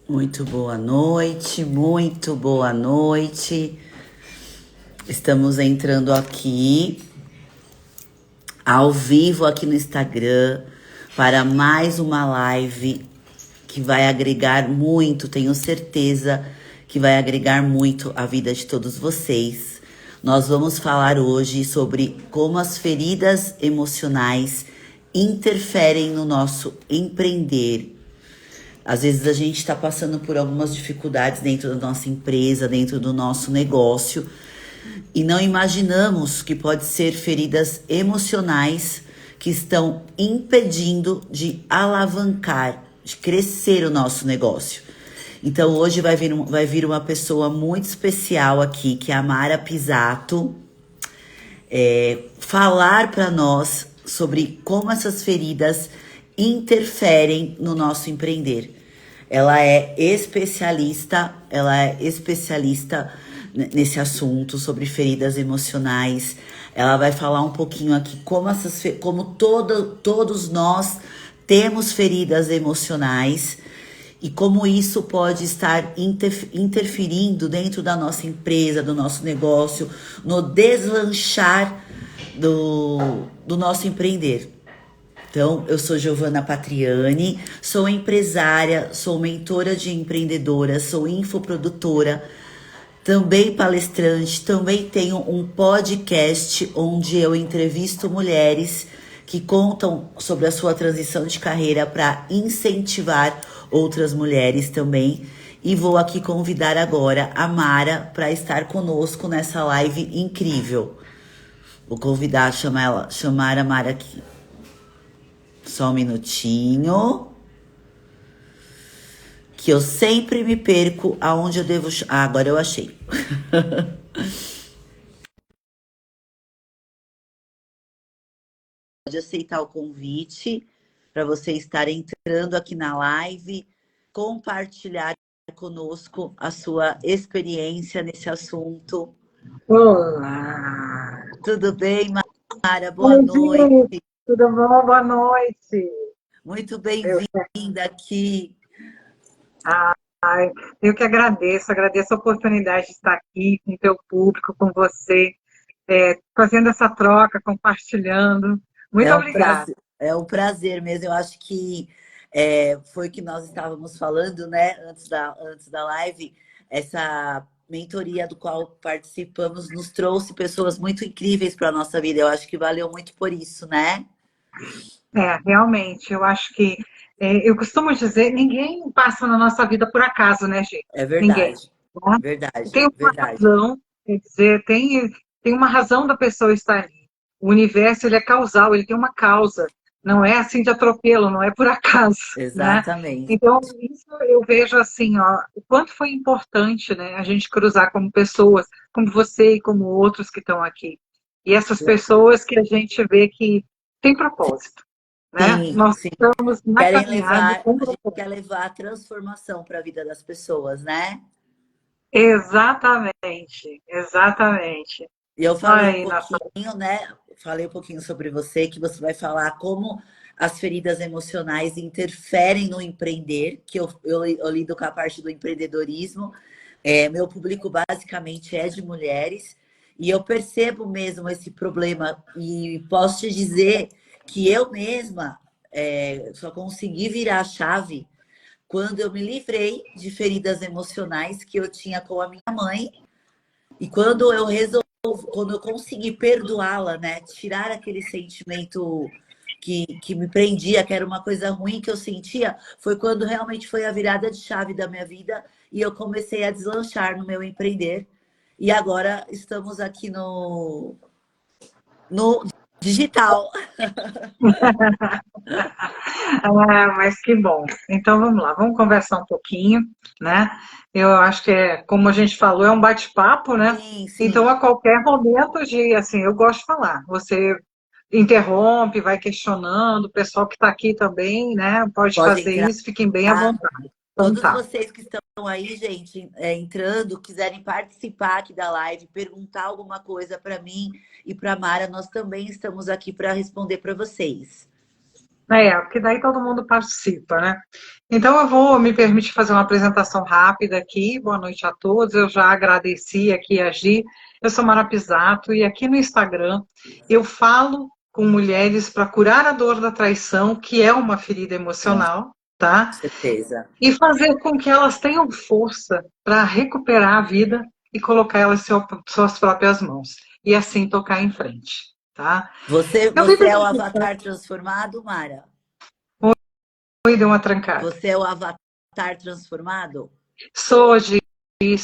Muito boa noite, muito boa noite. Estamos entrando aqui ao vivo aqui no Instagram para mais uma live que vai agregar muito, tenho certeza que vai agregar muito a vida de todos vocês. Nós vamos falar hoje sobre como as feridas emocionais interferem no nosso empreender. Às vezes a gente está passando por algumas dificuldades dentro da nossa empresa, dentro do nosso negócio, e não imaginamos que pode ser feridas emocionais que estão impedindo de alavancar, de crescer o nosso negócio. Então hoje vai vir uma pessoa muito especial aqui, que é a Mara Pisato, falar para nós sobre como essas feridas interferem no nosso empreender. Ela é especialista nesse assunto sobre feridas emocionais. Ela vai falar um pouquinho aqui todos nós temos feridas emocionais e como isso pode estar interferindo dentro da nossa empresa, do nosso negócio, no deslanchar do nosso empreender. Então, eu sou Giovana Patriani, sou empresária, sou mentora de empreendedoras, sou infoprodutora, também palestrante, também tenho um podcast onde eu entrevisto mulheres que contam sobre a sua transição de carreira para incentivar outras mulheres também. E vou aqui convidar agora a Mara para estar conosco nessa live incrível. Vou convidar, chamar a Mara aqui. Só um minutinho. Que eu sempre me perco aonde eu devo... Ah, agora eu achei. Pode aceitar o convite para você estar entrando aqui na live, compartilhar conosco a sua experiência nesse assunto. Olá! Tudo bem, Mara? Boa Oi, noite. gente, tudo bom? Boa noite. Muito Eu, bem-vinda aqui. ai, eu que agradeço a oportunidade de estar aqui com o teu público, com você, fazendo essa troca, compartilhando. Muito obrigada. É um prazer mesmo. Eu acho que foi o que nós estávamos falando, né, antes da live. Essa mentoria do qual participamos nos trouxe pessoas muito incríveis para a nossa vida. Eu acho que valeu muito por isso, né? Realmente, eu acho que, eu costumo dizer, ninguém passa na nossa vida por acaso, né, gente? É Ninguém. verdade, Né? Tem verdade, uma verdade. razão, quer dizer, tem uma razão da pessoa estar ali. O universo, ele é causal, ele tem uma causa. Não é assim de atropelo, não é por acaso, né? Exatamente. Então, isso eu vejo assim, ó, o quanto foi importante, né, a gente cruzar como pessoas, como você e como outros que estão aqui. E essas pessoas que a gente vê que tem propósito, né? Sim, Nós sim. estamos na caminhada com A gente propósito. quer levar a transformação para a vida das pessoas, né? Exatamente, exatamente. E eu falei um Ai, nossa. pouquinho, né? Falei um pouquinho sobre você, que você vai falar como as feridas emocionais interferem no empreender, que eu lido com a parte do empreendedorismo. Meu público basicamente é de mulheres, e eu percebo mesmo esse problema, e posso te dizer que eu mesma só consegui virar a chave quando eu me livrei de feridas emocionais que eu tinha com a minha mãe, e quando eu consegui perdoá-la, né? Tirar aquele sentimento que me prendia, que era uma coisa ruim que eu sentia, foi quando realmente foi a virada de chave da minha vida e eu comecei a deslanchar no meu empreender. E agora estamos aqui no digital. Ah, mas que bom. Então vamos lá, vamos conversar um pouquinho, né? Eu acho que como a gente falou, é um bate-papo, né? Sim, sim. Então a qualquer momento de, assim, eu gosto de falar. Você interrompe, vai questionando, o pessoal que está aqui também, né? Pode Pode fazer entrar. isso, fiquem bem à vontade. Então Todos tá. vocês que estão aí, gente, entrando, quiserem participar aqui da live, perguntar alguma coisa para mim e para Mara, nós também estamos aqui para responder para vocês. Porque daí todo mundo participa, né? Então eu vou me permitir fazer uma apresentação rápida aqui. Boa noite a todos. Eu já agradeci aqui a Gi. Eu sou Mara Pisato e aqui no Instagram eu falo com mulheres para curar a dor da traição, que é uma ferida Com emocional, tá? certeza. E fazer com que elas tenham força para recuperar a vida e colocar elas em suas próprias mãos. E assim tocar em frente, tá? Eu vim Você é o avatar transformado, Mara? e deu uma trancada. Você é o avatar transformado? Sou, Gi, eu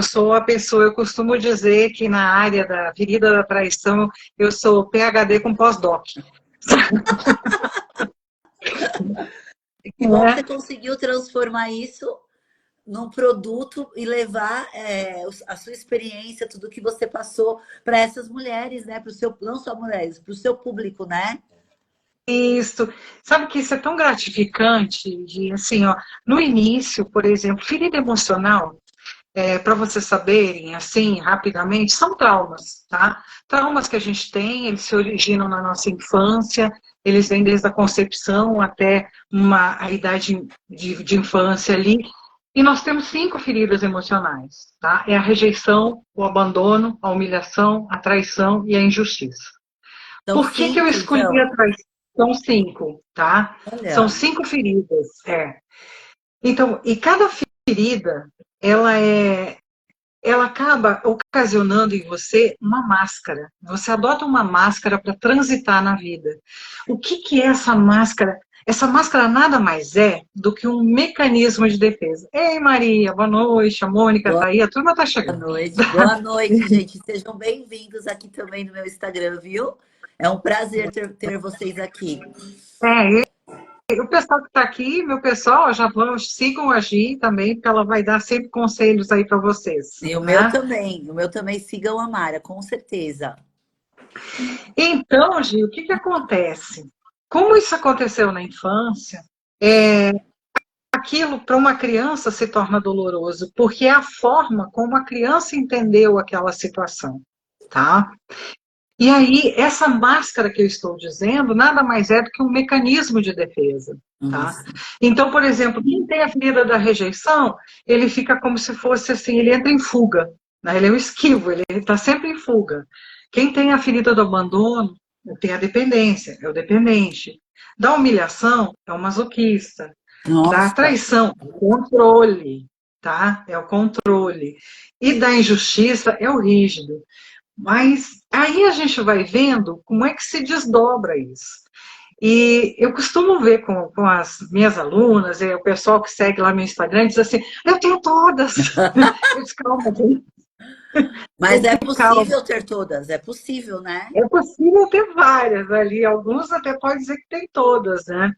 sou a pessoa, eu costumo dizer que na área da ferida da traição, eu sou PhD com pós-doc. Que bom que Né? você conseguiu transformar isso num produto e levar a sua experiência, tudo que você passou para essas mulheres, né? Para o seu, não só mulheres, para o seu público, né? Isso. Sabe que isso é tão gratificante, de assim, ó, no início, por exemplo, ferida emocional, para vocês saberem, assim, rapidamente, são traumas, tá? Traumas que a gente tem, eles se originam na nossa infância, eles vêm desde a concepção até a idade de infância ali. E nós temos 5 feridas emocionais, tá? É a rejeição, o abandono, a humilhação, a traição e a injustiça. São Por que que eu 5, escolhi a então. traição? São 5, tá? São Olha, 5 feridas, Então, e cada ferida, ela é ela acaba ocasionando em você uma máscara. Você adota uma máscara para transitar na vida. O que, que é essa máscara? Essa máscara nada mais é do que um mecanismo de defesa. Ei, Maria, boa noite. A Mônica está boa aí, a turma está chegando. noite. Boa noite, gente. Sejam bem-vindos aqui também no meu Instagram, viu? É um prazer ter vocês aqui. O pessoal que está aqui, meu pessoal, já vão, sigam a Gi também, porque ela vai dar sempre conselhos aí para vocês. E Né? o meu também sigam a Mara, com certeza. Então, Gi, o que, que acontece? Como isso aconteceu na infância, aquilo para uma criança se torna doloroso, porque é a forma como a criança entendeu aquela situação, tá? E aí, essa máscara que eu estou dizendo, nada mais é do que um mecanismo de defesa, tá? Isso. Então, por exemplo, quem tem a ferida da rejeição, ele fica como se fosse assim, ele entra em fuga, né? Ele é um esquivo, ele está sempre em fuga. Quem tem a ferida do abandono, tem a dependência, é o dependente. Da humilhação, é o masoquista. Da Nossa. traição, o controle, tá? É o controle. E da injustiça, é o rígido. Mas aí a gente vai vendo como é que se desdobra isso. E eu costumo ver com as minhas alunas, e o pessoal que segue lá meu Instagram, diz assim, eu tenho todas. Eu disse, calma, Mas é calma. possível ter todas, é possível, né? É possível ter várias ali, alguns até pode dizer que tem todas, né?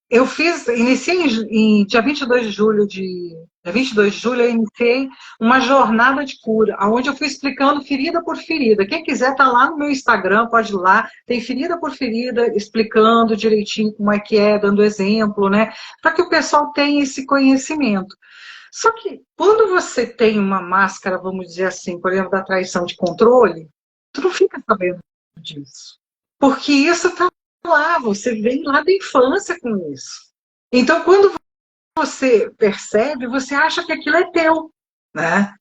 Eu iniciei dia 22 de julho dia 22 de julho eu iniciei uma jornada de cura, onde eu fui explicando ferida por ferida. Quem quiser tá lá no meu Instagram, pode ir lá, tem ferida por ferida, explicando direitinho como é que é, dando exemplo, né? Para que o pessoal tenha esse conhecimento. Só que quando você tem uma máscara, vamos dizer assim, por exemplo, da traição de controle, tu não fica sabendo disso. Porque isso está lá, você vem lá da infância com isso. Então, quando você percebe, você acha que aquilo é teu, né?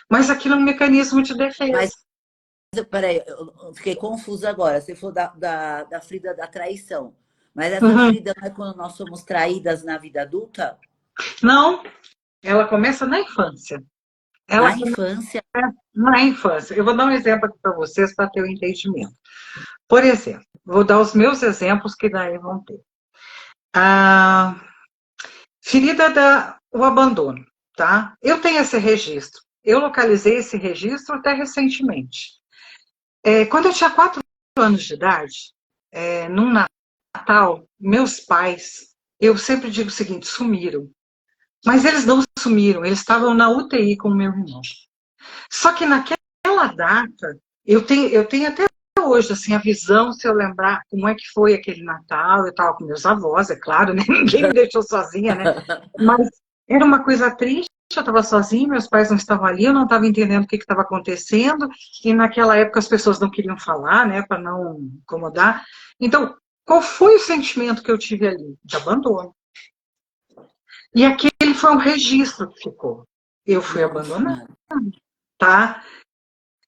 Mas aquilo é um mecanismo de defesa. Mas, peraí, eu fiquei confusa agora. Você falou da ferida da traição. Mas essa Uhum. ferida não é quando nós somos traídas na vida adulta? Não, ela começa na infância. Ela Na começa infância? na infância. Eu vou dar um exemplo aqui para vocês para ter o entendimento. Por exemplo, vou dar os meus exemplos que daí vão ter. A ferida o abandono, tá? Eu tenho esse registro. Eu localizei esse registro até recentemente. Quando eu tinha 4 anos de idade, num Natal, meus pais, eu sempre digo o seguinte, sumiram. Mas eles não sumiram, eles estavam na UTI com o meu irmão. Só que naquela data, eu tenho até hoje assim, a visão, se eu lembrar como é que foi aquele Natal, eu estava com meus avós, é claro, né? Ninguém me deixou sozinha, né? Mas era uma coisa triste, eu estava sozinha, meus pais não estavam ali, eu não estava entendendo o que estava acontecendo, e naquela época as pessoas não queriam falar, né, para não incomodar. Então, Qual foi o sentimento que eu tive ali? De abandono. E aquele foi um registro que ficou. Eu fui abandonada, Nossa. tá?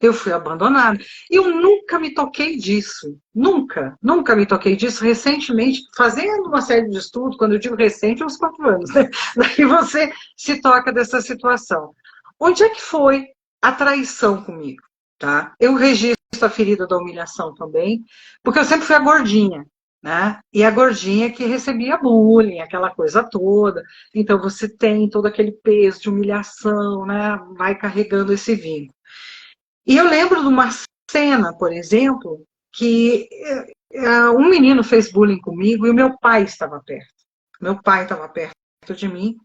Eu fui abandonada. Eu nunca me toquei disso. Nunca, nunca me toquei disso. Recentemente, fazendo uma série de estudos, quando eu digo recente, uns 4 anos, né? Daí você se toca dessa situação. Onde é que foi a traição comigo? Tá? Eu registro a ferida da humilhação também, porque eu sempre fui a gordinha, né? E a gordinha que recebia bullying, aquela coisa toda. Então você tem todo aquele peso de humilhação, né? Vai carregando esse vínculo. E eu lembro de uma cena, por exemplo, que um menino fez bullying comigo e o meu pai estava perto. Meu pai estava perto de mim.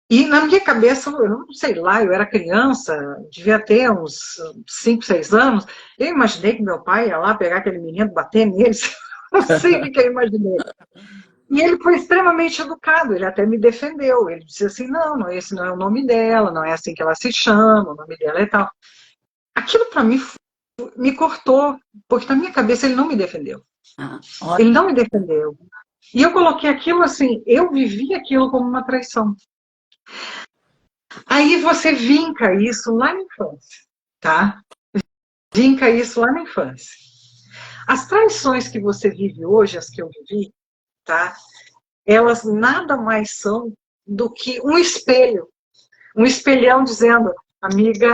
E na minha cabeça, eu não sei lá, eu era criança, devia ter uns 5, 6 anos, eu imaginei que meu pai ia lá pegar aquele menino, bater nele, não sei o que eu imaginei. E ele foi extremamente educado, ele até me defendeu, ele disse assim, não, não, esse não é o nome dela, não é assim que ela se chama, o nome dela é tal. Aquilo para mim me cortou, porque na minha cabeça ele não me defendeu. Ah, Ele olha. não me defendeu. E eu coloquei aquilo assim, eu vivi aquilo como uma traição. Aí você vinca isso lá na infância, tá? Vinca isso lá na infância. As traições que você vive hoje, as que eu vivi, tá? Elas nada mais são do que um espelho. Um espelhão dizendo, amiga,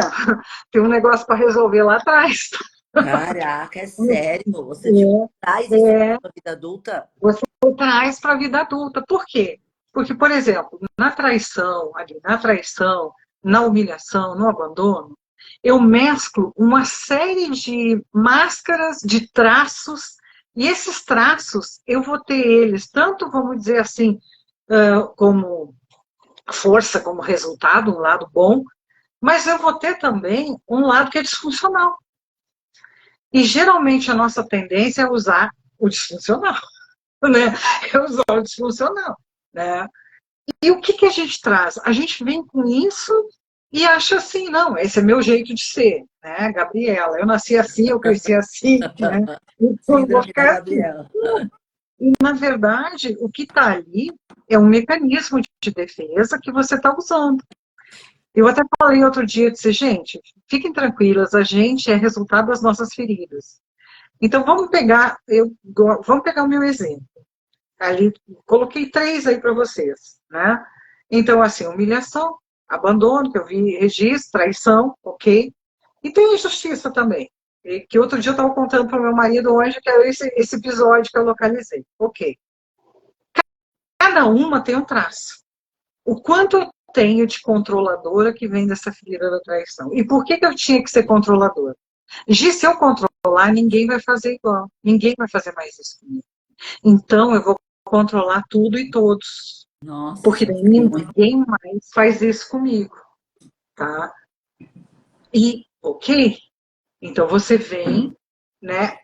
tem um negócio para resolver lá atrás. Caraca, é sério? Você tipo, É, traz isso é, pra vida adulta? você traz para a vida adulta. Por quê? Porque, por exemplo, na traição, ali, na traição, na humilhação, no abandono, eu mesclo uma série de máscaras, de traços, e esses traços eu vou ter eles, tanto, vamos dizer assim, como força, como resultado, um lado bom, mas eu vou ter também um lado que é disfuncional. E geralmente a nossa tendência é usar o disfuncional, né? É usar o disfuncional, né? E o que, que a gente traz? A gente vem com isso e acha assim, não, esse é meu jeito de ser, né, Gabriela? Eu nasci assim, eu cresci assim, né? Então eu vou Síndrome da ficar assim. Gabriela. E, na verdade, o que está ali é um mecanismo de defesa que você está usando. Eu até falei outro dia, disse, gente, fiquem tranquilas, a gente é resultado das nossas feridas. Então vamos pegar o meu exemplo. Ali, coloquei 3 aí para vocês, né? Então, assim, humilhação, abandono, que eu vi, registro, traição, ok? E tem injustiça também. E que outro dia eu estava contando para o meu marido hoje, que era esse episódio que eu localizei. Ok. Cada uma tem um traço. O quanto eu tenho de controladora que vem dessa ferida da traição? E por que, que eu tinha que ser controladora? Gi, se eu controlar, ninguém vai fazer igual. Ninguém vai fazer mais isso comigo. Então, eu vou controlar tudo e todos. Porque Nossa, daí muito. ninguém mais faz isso comigo, tá? E, ok, então você vem, né,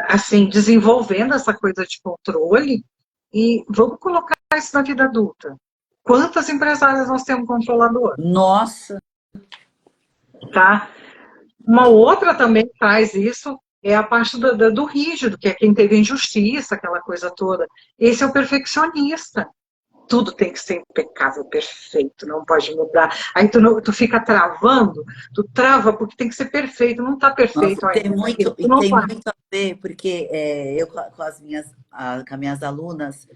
assim, desenvolvendo essa coisa de controle e vamos colocar isso na vida adulta. Quantas empresárias nós temos controlador, Nossa, tá? Uma outra também que faz isso é a parte do rígido, que é quem teve injustiça, aquela coisa toda. Esse é o perfeccionista. Tudo tem que ser impecável, perfeito, não pode mudar. Aí tu fica travando, tu trava porque tem que ser perfeito, não está nossa, perfeito tem ainda. muito, Tu e não tem faz. muito a ver, porque eu com as com as minhas alunas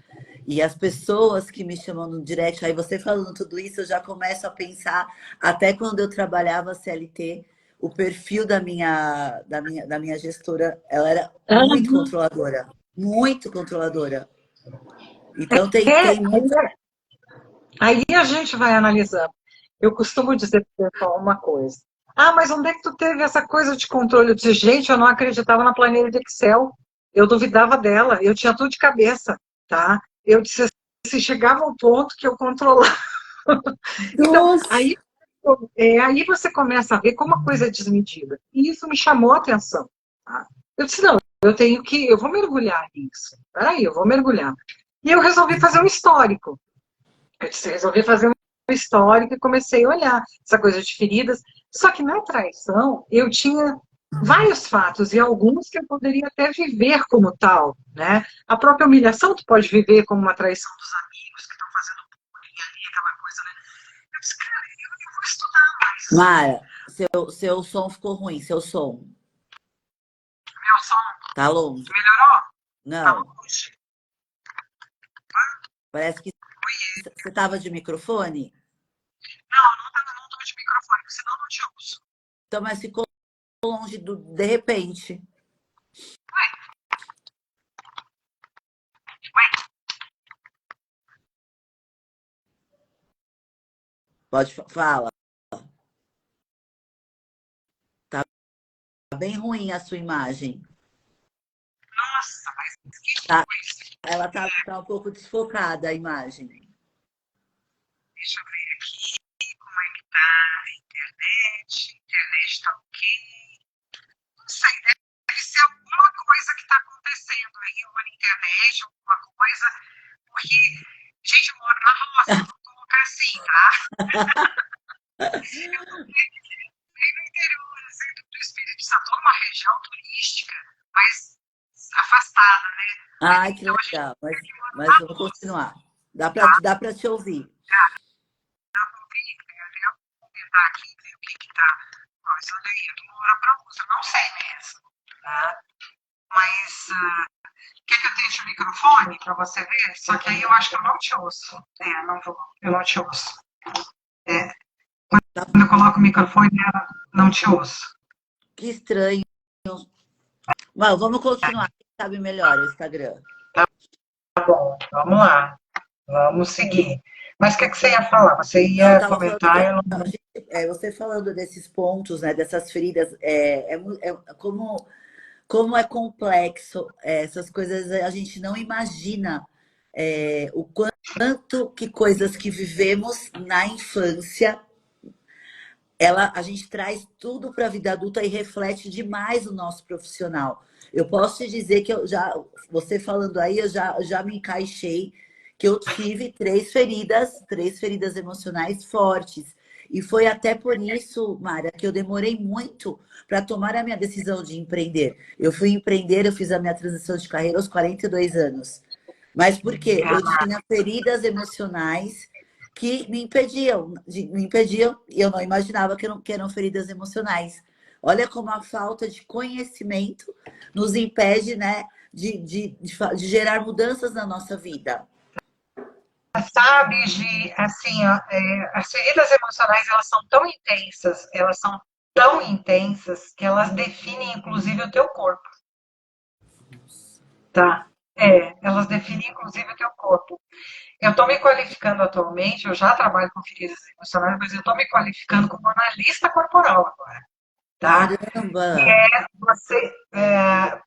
e as pessoas que me chamam no direct, aí você falando tudo isso, eu já começo a pensar, até quando eu trabalhava CLT, o perfil da minha gestora, ela era muito controladora, muito controladora. Então É, tem muito. aí a gente vai analisando. Eu costumo dizer para o pessoal uma coisa. Ah, mas onde é que tu teve essa coisa de controle? Eu disse, gente, eu não acreditava na planilha de Excel. Eu duvidava dela. Eu tinha tudo de cabeça, tá? Eu disse, se chegava ao ponto que eu controlava. Então, Nossa! aí você começa a ver como a coisa é desmedida. E isso me chamou a atenção. Tá? Eu disse, não, eu vou mergulhar nisso. Peraí, eu vou mergulhar. E eu resolvi fazer um histórico. Eu disse, resolvi fazer um histórico e comecei a olhar essa coisa de feridas. Só que na traição, eu tinha vários fatos, e alguns que eu poderia até viver como tal, né? A própria humilhação tu pode viver como uma traição dos amigos que estão fazendo bullying ali, aquela coisa, né? Eu disse, cara, eu vou estudar mais. Mara, seu som ficou ruim, seu som. Meu som Tá longe. melhorou? Tá Não, longe? parece que você tava de microfone. Não tô de microfone, senão não te ouço. Então, mas ficou longe de repente. Ué, ué, Pode fala. Tá bem ruim a sua imagem. nossa, mas que Tá, coisa. ela tá um pouco desfocada a imagem. Deixa eu ver aqui como é que tá a internet. A internet tá ok. Não sei, deve ser alguma coisa que está acontecendo aí, ou na internet, alguma coisa, porque, gente, eu moro na roça, vou colocar assim, tá? Eu tô bem no interior, assim, do Espírito Santo, uma região turística, mas afastada, né? Ai, que Então a gente legal. mora Mas na vamos roça, continuar. tá? Dá pra te ouvir. Dá para ouvir, né? Vou tentar aqui ver o que que tá. Mas olha aí, eu tô uma hora para outra, não sei mesmo, né? Mas quer que eu tente o microfone para você ver? Só que aí eu acho que eu não te ouço. É, não vou. Eu não te ouço. É, Tá, quando eu coloco o microfone, eu não te ouço. que estranho. Mas vamos continuar. Quem sabe melhor o Instagram. Tá bom, vamos lá. Vamos seguir. Mas o que você ia falar? Você Não, eu ia tava falando comentar, que eu a não. gente- você falando desses pontos, né, dessas feridas, como é complexo, essas coisas a gente não imagina o quanto que coisas que vivemos na infância, a gente traz tudo para a vida adulta e reflete demais o nosso profissional. Eu posso te dizer que você falando aí, já me encaixei, que eu tive três feridas emocionais fortes. E foi até por isso, Mara, que eu demorei muito para tomar a minha decisão de empreender. Eu fui empreender, eu fiz a minha transição de carreira aos 42 anos. Mas por quê? Eu tinha feridas emocionais que me impediam, e eu não imaginava que eram feridas emocionais. Olha como a falta de conhecimento nos impede, né, de gerar mudanças na nossa vida. Sabe, Gi, assim, ó, as feridas emocionais, elas são tão intensas que elas definem, inclusive, o teu corpo, tá? Elas definem, inclusive, o teu corpo. Eu estou me qualificando atualmente, eu já trabalho com feridas emocionais, mas eu estou me qualificando como analista corporal agora, tá? Caramba! Você,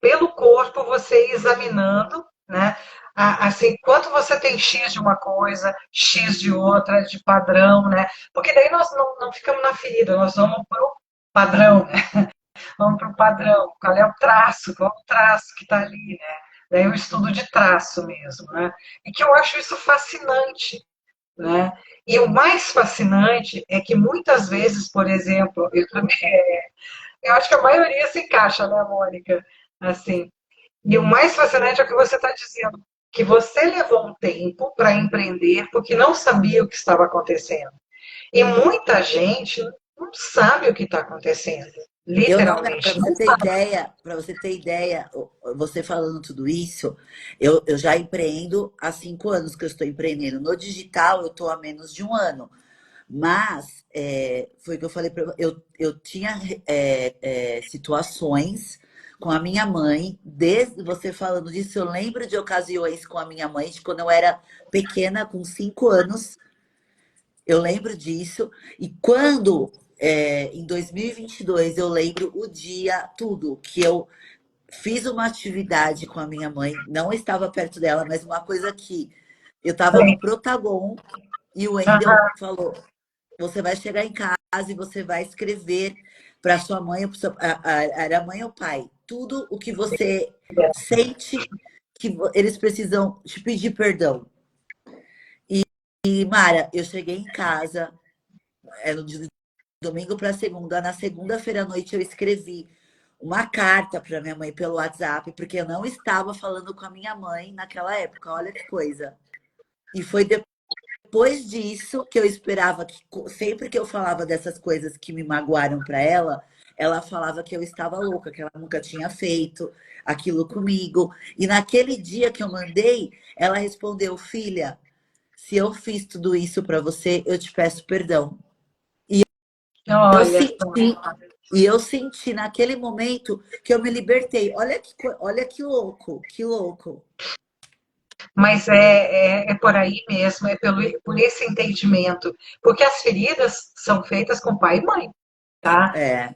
pelo corpo, você examinando, né? Assim, quanto você tem X de uma coisa, X de outra, de padrão, né? Porque daí nós não ficamos na ferida, nós vamos pro padrão, né? Vamos pro padrão. Qual é o traço? Qual é o traço que está ali, né? Daí é um estudo de traço mesmo, né? E que eu acho isso fascinante, né? E o mais fascinante é que muitas vezes, por exemplo, eu também, eu acho que a maioria se encaixa, né, Mônica? Assim, e o mais fascinante é o que você está dizendo, que você levou um tempo para empreender porque não sabia o que estava acontecendo. E muita gente não sabe o que está acontecendo, Eu não, para literalmente, você não ter sabe. ideia, você falando tudo isso, eu já empreendo há 5 anos que eu estou empreendendo. No digital, eu estou há menos de um ano. Mas foi o que eu falei para eu tinha situações com a minha mãe, desde você falando disso, eu lembro de ocasiões com a minha mãe, de quando eu era pequena, com 5 anos, eu lembro disso. E quando, em 2022, eu lembro o dia, tudo, que eu fiz uma atividade com a minha mãe, não estava perto dela, mas uma coisa que eu estava no Protagon e o Wendel Aham, falou: você vai chegar em casa e você vai escrever para sua mãe, ou pro era mãe ou pai, tudo o que você sente que eles precisam te pedir perdão. E, Mara, eu cheguei em casa, era de domingo para segunda, na segunda-feira à noite eu escrevi. uma carta para minha mãe pelo WhatsApp, porque eu não estava falando com a minha mãe naquela época. Olha que coisa. E foi depois disso que eu esperava que sempre que eu falava dessas coisas que me magoaram para ela falava que eu estava louca, que ela nunca tinha feito aquilo comigo. E naquele dia que eu mandei, ela respondeu: "Filha, se eu fiz tudo isso para você, eu te peço perdão". Eu Olha senti, e eu senti naquele momento que eu me libertei. Olha que louco, que louco. mas é por aí mesmo, por esse entendimento. Porque as feridas são feitas com pai e mãe, tá? É,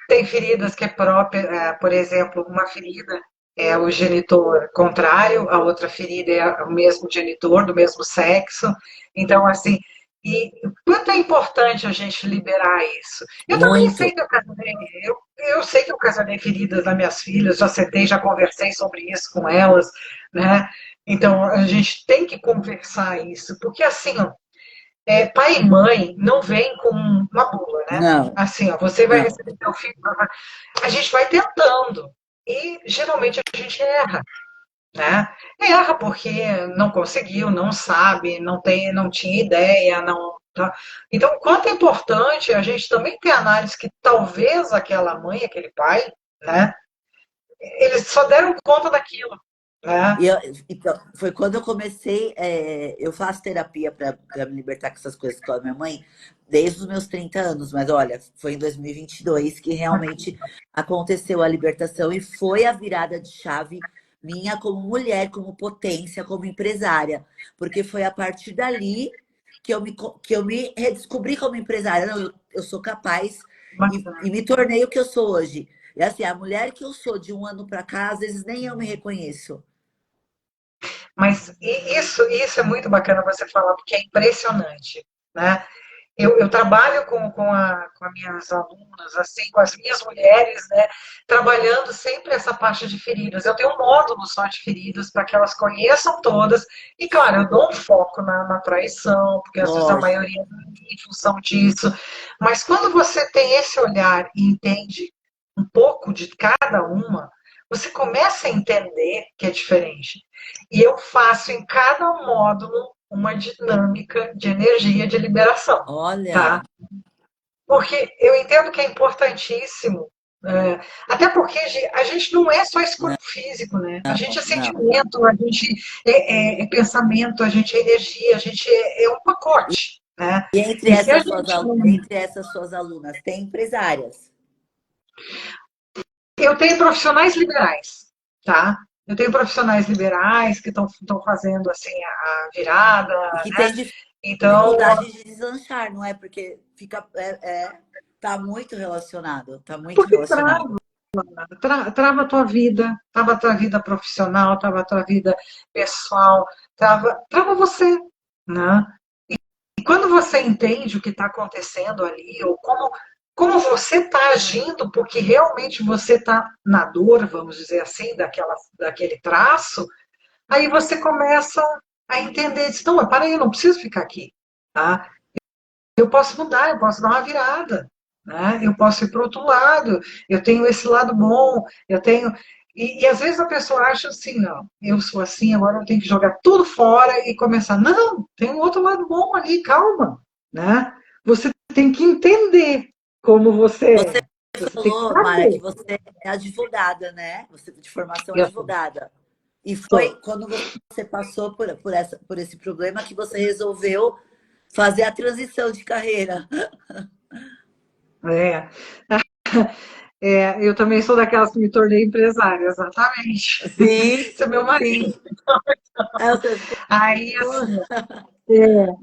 Tem feridas que é própria, por exemplo, uma ferida é o genitor contrário, a outra ferida é o mesmo genitor, do mesmo sexo. Então, assim, e quanto é importante a gente liberar isso. Eu também sei muito. que eu sei que eu ocasionei feridas nas minhas filhas, já sentei, já conversei sobre isso com elas, né? Então, a gente tem que conversar isso, porque assim, ó, pai e mãe não vem com uma bula, né? Não, Assim, ó, você vai não. receber seu filho, a gente vai tentando. E geralmente a gente erra, né? Erra porque não conseguiu, não sabe, não tinha ideia, não. Tá? Então, o quanto é importante a gente também ter análise que talvez aquela mãe, aquele pai, né? Eles só deram conta daquilo, né? E então, foi quando eu comecei. Eu faço terapia para me libertar com essas coisas com a minha mãe desde os meus 30 anos, mas olha, foi em 2022 que realmente aconteceu a libertação e foi a virada de chave minha como mulher, como potência, como empresária, porque foi a partir dali que eu me redescobri como empresária. Não, eu sou capaz e me tornei o que eu sou hoje. E assim, a mulher que eu sou de um ano para cá, às vezes nem eu me reconheço. Mas isso é muito bacana você falar, porque é impressionante, né? Eu trabalho com as minhas alunas, assim, com as minhas mulheres, né? Trabalhando sempre essa parte de feridas. Eu tenho um módulo só de feridas para que elas conheçam todas. E, claro, eu dou um foco na traição, porque às vezes a Lógico. maioria em função disso. Mas quando você tem esse olhar e entende um pouco de cada uma, você começa a entender que é diferente. E eu faço em cada módulo uma dinâmica de energia de liberação, tá? Olha, Porque eu entendo que é importantíssimo. Até porque a gente não é só esse não, corpo físico, né? A gente é não. sentimento, a gente é pensamento, a gente é energia, a gente é um pacote, né? E E se a gente não. entre essas suas alunas, tem empresárias Eu tenho profissionais liberais, tá? Eu tenho profissionais liberais que estão fazendo assim a virada, e que né? têm Então, dificuldade de deslanchar, não é? Porque tá muito relacionado, tá muito porque trava, relacionado. trava a tua vida, trava a tua vida profissional, trava a tua vida pessoal, trava você, né? E quando você entende o que está acontecendo ali, ou como você está agindo, porque realmente você está na dor, vamos dizer assim, daquele traço, aí você começa a entender, diz, não, mas para aí, eu não preciso ficar aqui, tá? Eu posso mudar, eu posso dar uma virada, né? Eu posso ir para o outro lado, eu tenho esse lado bom, eu tenho. E às vezes a pessoa acha assim, não, eu sou assim, agora eu tenho que jogar tudo fora e começar. Não, tem um outro lado bom ali, calma, né? Você tem que entender como você Você é. Você tem que falou, Mara, que saber. você é advogada, né? Você de formação Eu advogada. E foi sou. quando você passou por esse problema que você resolveu fazer a transição de carreira. É. Eu também sou daquelas que me tornei empresária, exatamente. Sim, Esse é meu marido. sim. É o seu Aí, esposo? assim,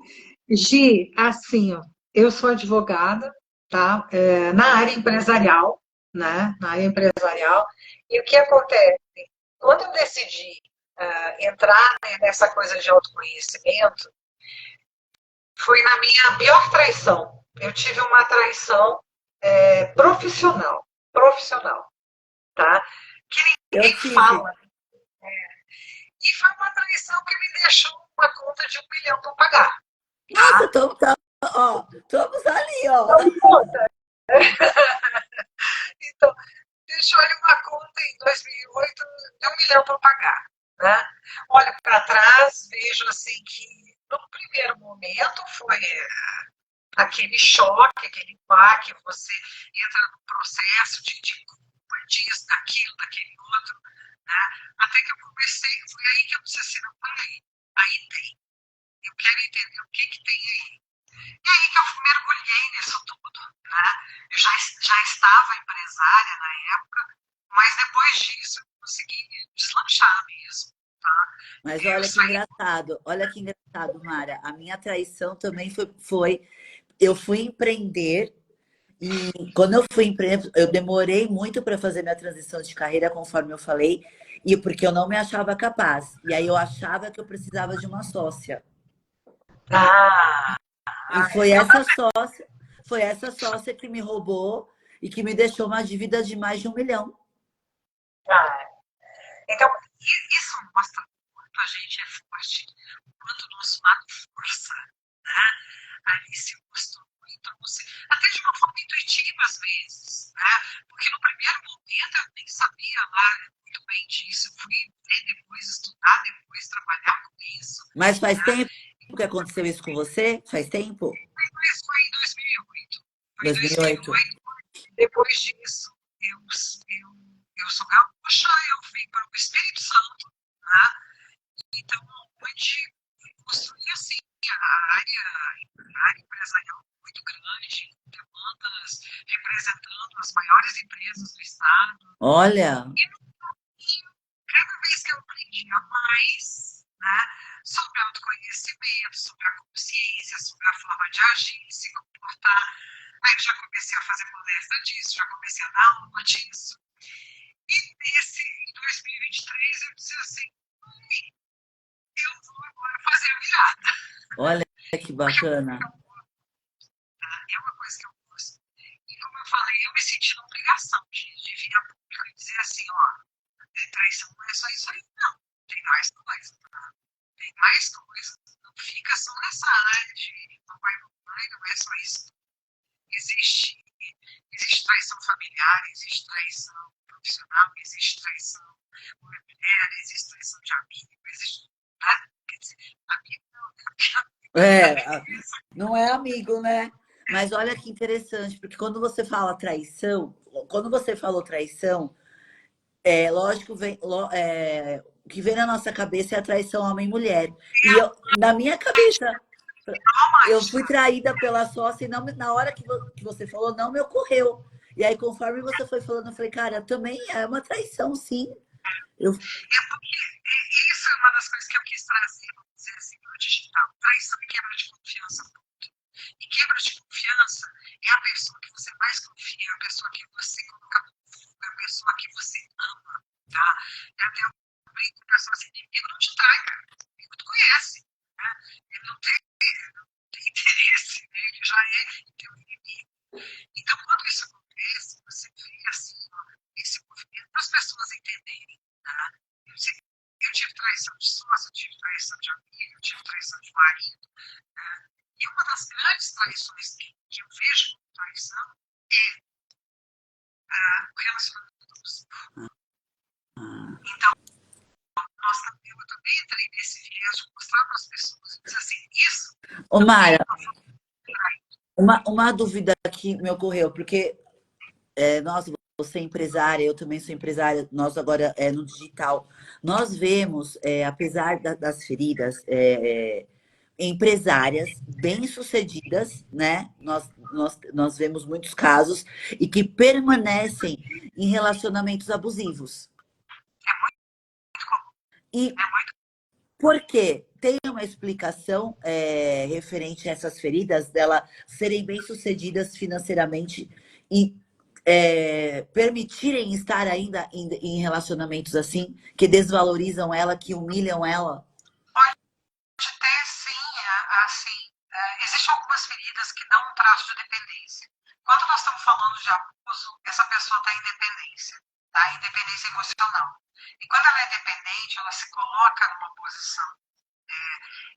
Gi, assim, ó, eu sou advogada, tá? Na área empresarial, né? Na área empresarial. E o que acontece? Quando eu decidi entrar, né, nessa coisa de autoconhecimento, foi na minha pior traição. Eu tive uma traição profissional, profissional, tá? Que Eu ninguém tive. fala. E foi uma traição que me deixou uma conta de 1 milhão para pagar, Nossa, tá? ó, estamos ali, ó. Então, conta. Então, deixou ali uma conta em 2008 de 1 milhão para pagar. Né? Olho para trás, vejo assim que no primeiro momento foi aquele choque, aquele baque, você entra num processo de culpa, disso, daquilo, daquele outro, né? Até que eu comecei, foi aí que eu disse assim, não, peraí, aí tem, eu quero entender o que tem aí. E aí que eu mergulhei nisso tudo, né? Eu já estava empresária na época, mas depois disso eu consegui deslanchar mesmo, tá? Mas Eu saí. olha que engraçado, Mara. A minha traição também foi eu fui empreender e quando eu fui empreender, eu demorei muito para fazer minha transição de carreira, conforme eu falei, e porque eu não me achava capaz. E aí eu achava que eu precisava de uma sócia. Ah, E foi essa sócia que me roubou e que me deixou uma dívida de mais de 1 milhão. ah, então, isso mostra o quanto a gente é forte, o quanto o nosso lado força, né? Ali se mostrou muito você, até de uma forma intuitiva às vezes, né? Porque no primeiro momento eu nem sabia lá muito bem disso, eu fui ver depois, estudar depois, trabalhar com isso, Mas faz né? tempo que aconteceu isso com você? Faz tempo? Mas foi em 2008. Foi em 2008. 2008. Depois disso, eu sou gaúcha, eu vim para o Espírito Santo, né? Então, onde construí assim, a área empresarial muito grande, com demandas representando as maiores empresas do Estado. Olha, E cada vez que eu aprendia mais, né, sobre autoconhecimento, sobre a consciência, sobre a forma de agir, se comportar, aí eu já comecei a fazer palestra disso, já comecei a dar aula disso. E em 2023 eu disse assim, eu vou agora fazer a virada. olha que Porque bacana. é uma coisa que eu gosto. E como eu falei, eu me senti na obrigação de vir a público e dizer assim, ó, traição não é só isso aí, não. Tem mais coisas, tá? Tem mais coisas. Não fica só nessa área de papai, não é só isso. Existe, existe traição familiar, existe traição profissional, existe traição com a mulher, existe traição de amigo, existe. Né? Quer dizer, amigo não, É, não é amigo, né? Mas olha que interessante, porque quando você fala traição, quando você falou traição, é lógico, o que vem na nossa cabeça é a traição homem-mulher. E eu, na minha cabeça, eu fui romântica. traída pela sócia e não, na hora que você falou, não me ocorreu. E aí, conforme você foi falando, eu falei, cara, também é uma traição, sim. Eu, É porque isso é uma das coisas que eu quis trazer, vamos dizer assim, para o digital. Traição e quebra de confiança. E quebra de confiança é a pessoa que você mais confia, a pessoa que você coloca no fogo, a pessoa que você ama, tá? Eu até brinco com a pessoa assim, inimigo não te trai, cara. Inimigo tu conhece, né? Ele não tem interesse, né? Ele já é teu inimigo. Então, quando isso acontece, você vê assim, ó, esse movimento para as pessoas entenderem, tá? Eu, eu tive traição de sócio, eu tive traição de amigo, eu tive traição de marido, né? E uma das grandes traições que eu vejo como traição é o relacionamento abusivo. Então, eu também entrei nesse viés de mostrar para as pessoas, dizer assim, isso Ô, não é Mara, uma forma de trair. uma dúvida que me ocorreu, porque nós, você é empresária, eu também sou empresária, nós agora no digital, nós vemos, apesar das feridas, empresárias bem-sucedidas, né? Nós vemos muitos casos e que permanecem em relacionamentos abusivos. É muito comum, E é muito. por quê? Tem uma explicação referente a essas feridas, dela serem bem-sucedidas financeiramente e permitirem estar ainda em relacionamentos assim, que desvalorizam ela, que humilham ela? Pode ter, sim, assim, existem algumas feridas que dão um traço de dependência. Quando nós estamos falando de abuso, essa pessoa está em dependência, tá? Independência emocional. E quando ela é dependente, ela se coloca numa posição.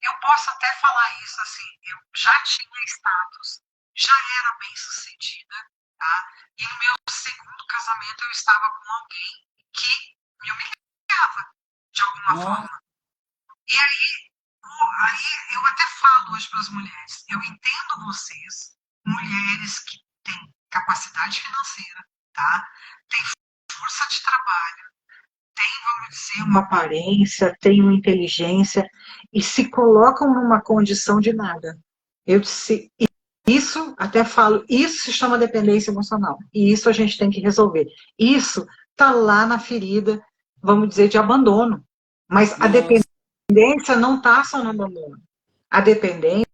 Eu posso até falar isso assim, eu já tinha status, já era bem sucedida, tá? E no meu segundo casamento eu estava com alguém que me humilhava de alguma Nossa, forma. E aí eu até falo hoje para as mulheres, eu entendo vocês, mulheres que têm capacidade financeira, tá? Têm força de trabalho, têm, vamos dizer, uma aparência, têm uma inteligência e se colocam numa condição de nada. Eu disse, isso, até falo, isso se chama dependência emocional. E isso a gente tem que resolver. Isso está lá na ferida, vamos dizer, de abandono. Mas a nossa, dependência não está só no abandono. A dependência,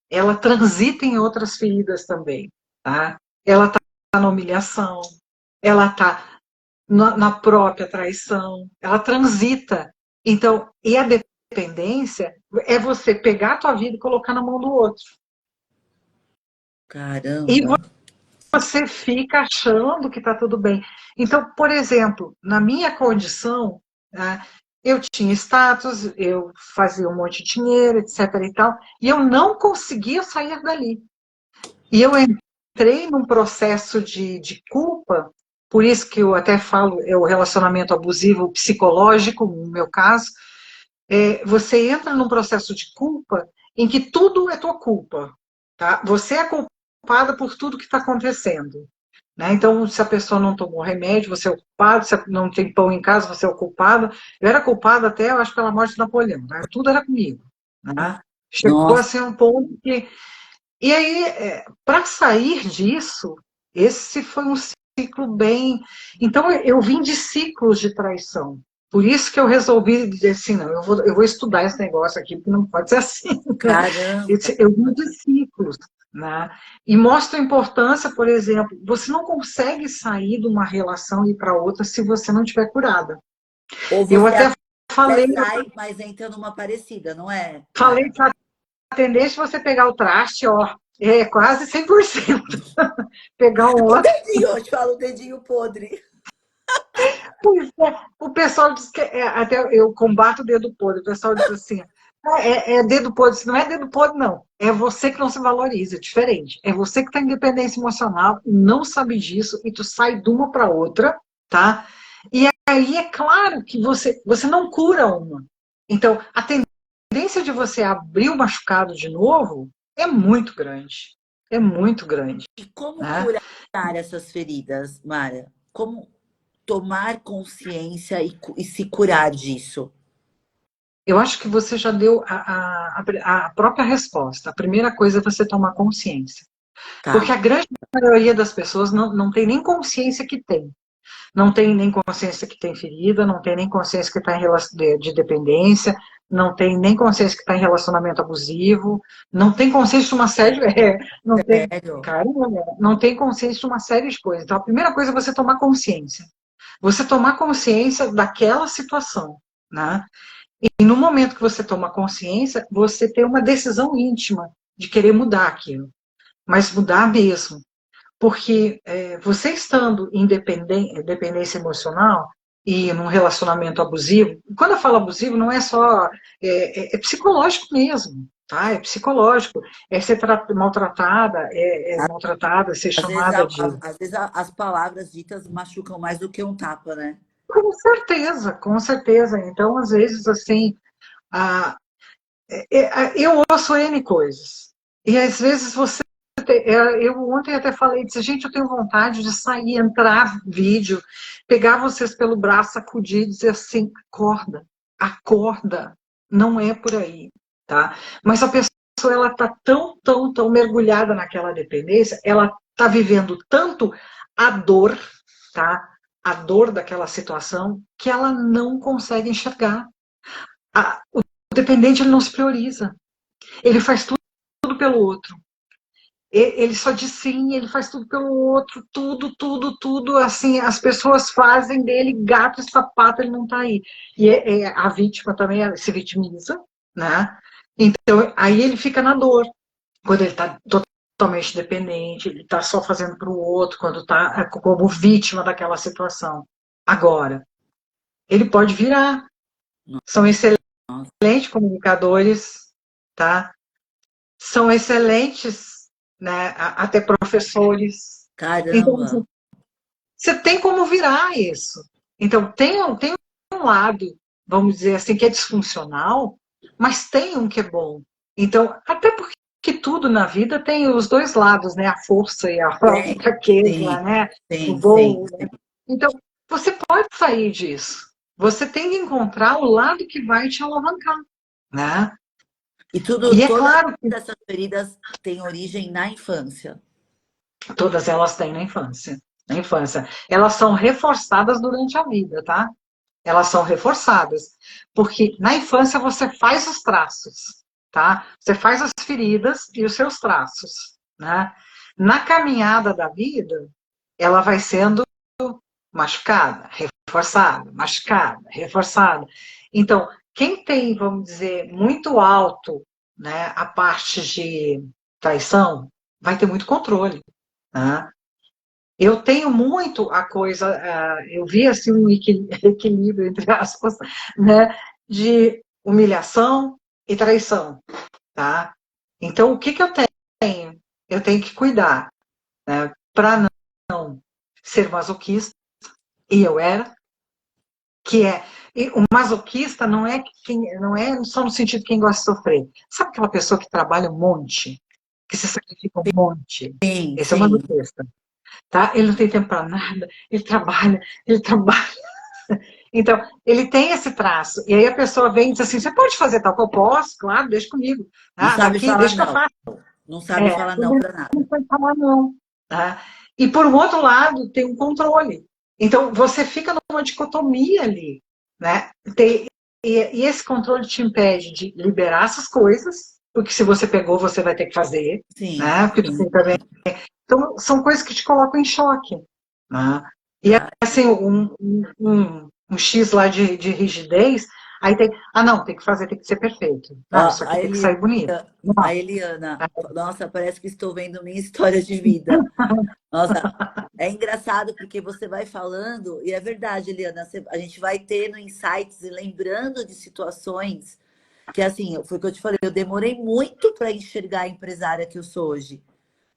ela transita em outras feridas também. Tá? Ela está na humilhação, ela está na própria traição, ela transita. Então, e a dependência é você pegar a tua vida e colocar na mão do outro. E caramba. você fica achando que está tudo bem. Então, por exemplo, na minha condição, né, eu tinha status, eu fazia um monte de dinheiro, etc. e tal, e eu não conseguia sair dali. E eu entrei num processo de culpa, por isso que eu até falo, é o relacionamento abusivo psicológico, no meu caso, você entra num processo de culpa em que tudo é tua culpa. Tá? Você é culpada por tudo que está acontecendo. Né? Então, se a pessoa não tomou remédio, você é o culpado, se não tem pão em casa, você é o culpado. Eu era culpada até, eu acho, pela morte de Napoleão. Né? Tudo era comigo. Né? Chegou a Nossa, ser um ponto que... E aí, para sair disso, esse foi um ciclo bem... Então, eu vim de ciclos de traição. Por isso que eu resolvi dizer assim, não, eu vou estudar esse negócio aqui, porque não pode ser assim. Né? caramba. Eu vim de ciclos. Né? E mostra a importância, por exemplo, você não consegue sair de uma relação e ir para outra se você não estiver curada. Ou Eu você até até falei, sai, mas entra numa parecida, não é, falei Mara? que a tendência de você pegar o traste, ó, é quase 100%. Pegar um O outro. dedinho, eu te falo o dedinho podre. Pois é, o pessoal diz que, até eu combato o dedo podre, o pessoal diz assim, é dedo podre, não é dedo podre, não. É você que não se valoriza, é diferente. É você que está em dependência emocional, não sabe disso, e tu sai de uma para outra, tá? E aí é claro que você não cura uma. Então, a tendência de você abrir o machucado de novo é muito grande. É muito grande, E como né? curar essas feridas, Mara? Como tomar consciência e se curar disso? Eu acho que você já deu a própria resposta. A primeira coisa é você tomar consciência. Porque Tá. a grande maioria das pessoas não tem nem consciência que tem. Não tem nem consciência que tem ferida, não tem nem consciência que está de dependência, não tem nem consciência que está em relacionamento abusivo, não tem consciência de uma série. Não tem, Sério? caramba, não tem consciência de uma série de coisas. Então, a primeira coisa é você tomar consciência. Você tomar consciência daquela situação. Né? E no momento que você toma consciência, você tem uma decisão íntima de querer mudar aquilo, mas mudar mesmo. Porque você estando em dependência emocional e num relacionamento abusivo, quando eu falo abusivo, não é só. É psicológico mesmo, tá? É psicológico. É ser maltratada, maltratada, ser Às vezes, chamada de. as palavras ditas machucam mais do que um tapa, né? Com certeza, com certeza. Então, às vezes, assim, a, eu ouço N coisas. E às vezes você. Eu ontem até falei, disse, gente, eu tenho vontade de sair, entrar vídeo, pegar vocês pelo braço, sacudir e dizer assim, acorda, acorda, não é por aí, tá? Mas a pessoa, ela tá tão, tão, tão mergulhada naquela dependência, ela tá vivendo tanto a dor, tá? A dor daquela situação, que ela não consegue enxergar. O dependente, ele não se prioriza. Ele faz tudo pelo outro. Ele só diz sim, ele faz tudo pelo outro, tudo, tudo, tudo. Assim, as pessoas fazem dele gato e sapato, ele não está aí. E a vítima também se vitimiza, né? Então, aí ele fica na dor. Quando ele está totalmente dependente, ele está só fazendo para o outro, quando está como vítima daquela situação. Agora, ele pode virar. São Nossa, excelentes comunicadores, tá? São excelentes, né, até professores, Então, Caramba. você tem como virar isso. Então, tem um lado, vamos dizer assim, que é disfuncional, mas tem um que é bom. Então, até porque tudo na vida tem os dois lados, né? A força e a Tem, fraqueza, sim, né? O sim, sim, bom, né? sim. Então, você pode sair disso. Você tem que encontrar o lado que vai te alavancar, né? E E é todas claro que essas feridas têm origem na infância. todas elas têm na infância. Na infância. Elas são reforçadas durante a vida, tá? Elas são reforçadas. Porque na infância você faz os traços, tá? Você faz as feridas e os seus traços, né? Na caminhada da vida, ela vai sendo machucada, reforçada, machucada, reforçada. Então, quem tem, vamos dizer, muito alto, né, a parte de traição, vai ter muito controle, né? Eu tenho muito a coisa, eu vi assim um equilíbrio, entre aspas, né, de humilhação e traição, tá? Então, o que que eu tenho? Eu tenho que cuidar, né, para não ser masoquista, e eu era, que é, e o masoquista não é só no sentido de quem gosta de sofrer. Sabe aquela pessoa que trabalha um monte, que se sacrifica um monte? Sim, Esse é o sim. masoquista, tá? Ele não tem tempo para nada, ele trabalha, ele trabalha. Então, ele tem esse traço. E aí a pessoa vem e diz assim: você pode fazer tal que eu posso? Claro, deixa comigo. Não Ah, tá sabe aqui, falar deixa que eu não. faço. Não sabe É, falar não não para nada. pode falar não. Tá? E por um outro lado, tem um controle. Então, você fica numa dicotomia ali. Né? E esse controle te impede de liberar essas coisas, porque se você pegou, você vai ter que fazer. Sim, Né? Porque sim. tu também. Então, são coisas que te colocam em choque. Né? E Ah, assim, um X lá de rigidez, aí tem. Ah, não, tem que fazer, tem que ser perfeito. ó, Não, isso aqui tem que sair bonito. A Não. Eliana, nossa, parece que estou vendo minha história de vida. Nossa, é engraçado porque você vai falando, e é verdade, Eliana, a gente vai tendo insights e lembrando de situações que, assim, foi o que eu te falei, eu demorei muito para enxergar a empresária que eu sou hoje.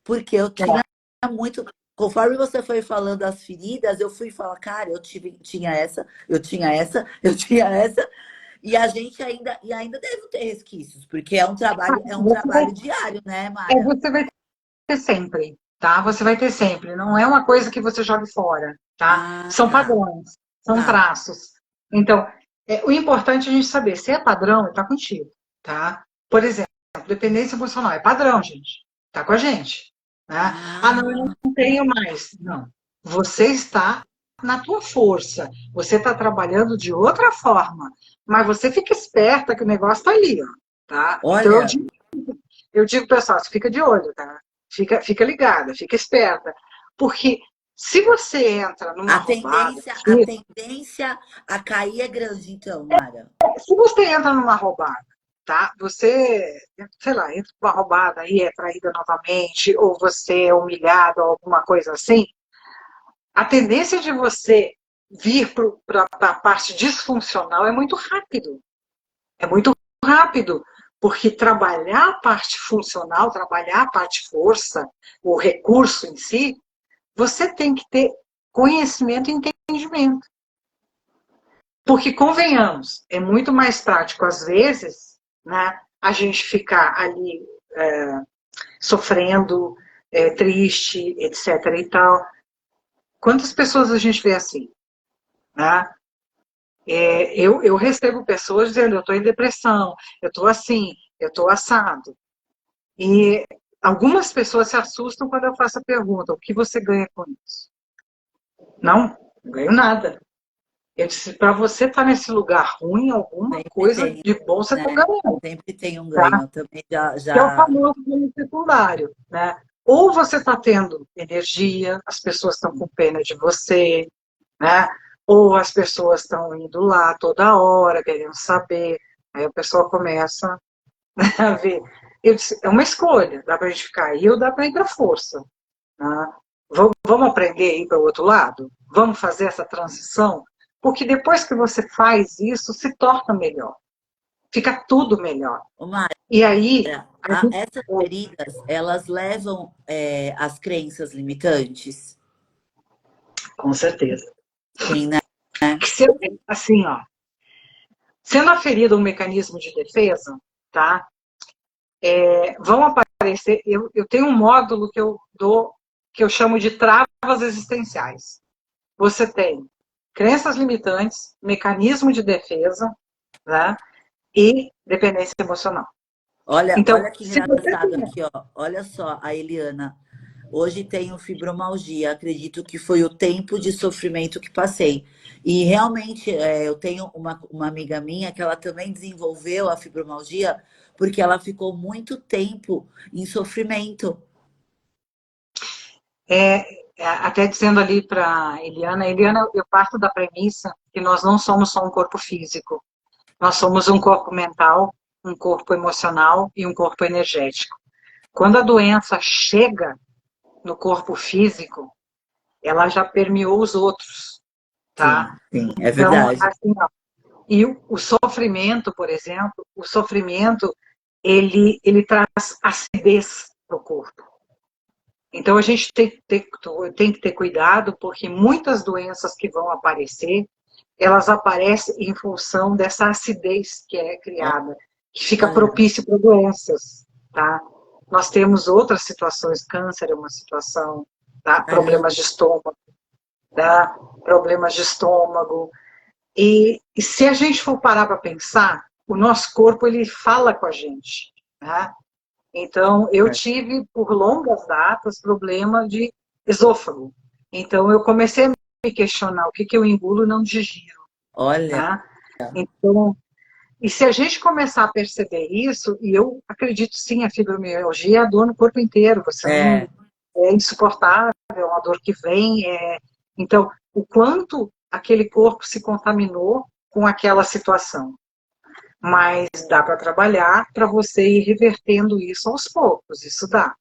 Porque eu tinha muito. Conforme você foi falando as feridas, eu fui falar, cara, tinha essa, eu tinha essa, eu tinha essa, e ainda devo ter resquícios, porque é um Você vai, trabalho diário, né, Mara? você vai ter sempre, tá? Você vai ter sempre. Não é uma coisa que você jogue fora, tá? Ah, São tá, padrões, são tá. traços. Então, o importante é a gente saber se é padrão, está contigo, tá? Por exemplo, dependência emocional é padrão, gente. Tá com a gente, né? Ah, não, eu Ah, não tenho mais. Não. Você está na tua força. Você está trabalhando de outra forma. Mas você fica esperta que o negócio está ali, ó, tá? Então olha, eu digo, pessoal, você fica de olho, tá? Fica ligada, fica esperta. Porque se você entra numa roubada, a tendência a cair é grande, então, Mara. se você entra numa roubada, tá? Você, sei lá, entra numa roubada e é traída novamente, ou você é humilhado, ou alguma coisa assim, a tendência de você vir para a parte disfuncional é muito rápido. É muito rápido, porque trabalhar a parte funcional, trabalhar a parte força, o recurso em si, você tem que ter conhecimento e entendimento. Porque, convenhamos, é muito mais prático, às vezes, né, a gente ficar ali sofrendo, triste, etc. e tal. Quantas pessoas a gente vê assim? Né? Eu recebo pessoas dizendo, eu estou em depressão, eu estou assim, eu estou assado. E algumas pessoas se assustam quando eu faço a pergunta: o que você ganha com isso? Não ganho nada. Eu disse: para você estar nesse lugar ruim, alguma Sempre coisa tem, de bom você está né? ganhando, Sempre tem um tá? ganho. Eu também Que é o já... famoso ganho secundário, né? Ou você está tendo energia, as pessoas estão com pena de você, né? Ou as pessoas estão indo lá toda hora, querendo saber. Aí a pessoa começa a ver. Eu disse, é uma escolha, dá para a gente ficar aí ou dá para ir para a força. Né? Vamos aprender a ir para o outro lado? Vamos fazer essa transição? Porque depois que você faz isso, se torna melhor. fica tudo melhor. Ô, Mara, E aí, essas feridas, elas levam as crenças limitantes? com certeza. Sim, né? Assim, ó, sendo a ferida um mecanismo de defesa, tá? Vão aparecer. Eu tenho um módulo que eu dou, que eu chamo de travas existenciais. Você tem crenças limitantes, mecanismo de defesa, né? E dependência emocional. Então, Olha que se você engraçado tem. aqui, ó. Olha só, a Eliana. Hoje tenho fibromialgia. Acredito que foi o tempo de sofrimento que passei. E realmente, eu tenho uma amiga minha que ela também desenvolveu a fibromialgia porque ela ficou muito tempo em sofrimento. Até dizendo ali para Eliana, eu parto da premissa que nós não somos só um corpo físico. Nós somos um corpo mental, um corpo emocional e um corpo energético. Quando a doença chega no corpo físico, ela já permeou os outros, tá? Sim, é Então, verdade. assim, ó, e o sofrimento, por exemplo, o sofrimento, ele traz acidez para o corpo. Então, a gente tem que ter cuidado, porque muitas doenças que vão aparecer, elas aparecem em função dessa acidez que é criada, que fica Olha, propício para doenças, tá? Nós temos outras situações, câncer é uma situação, tá? caramba, Tá? Problemas de estômago. E se a gente for parar para pensar, o nosso corpo, ele fala com a gente, né? Então, eu tive, por longas datas, problema de esôfago. Então, eu comecei a me questionar o que eu engulo e não digiro. olha, Né? Então, e se a gente começar a perceber isso, e eu acredito sim, a fibromialgia é a dor no corpo inteiro, você não é, é insuportável, é uma dor que vem. Então, o quanto aquele corpo se contaminou com aquela situação. Mas dá para trabalhar para você ir revertendo isso aos poucos, isso dá,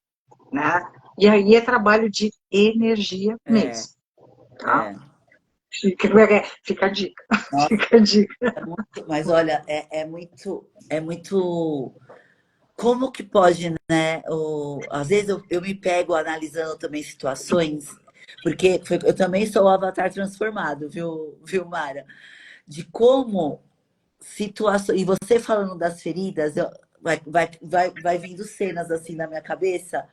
né? E aí é trabalho de energia é, mesmo, tá? é. Fica a dica, Nossa, fica a dica. mas olha, é muito. Como que pode, né? Às vezes eu me pego analisando também situações, porque eu também sou o avatar transformado, viu, Mara? De como situações. E você falando das feridas, vai vindo cenas assim na minha cabeça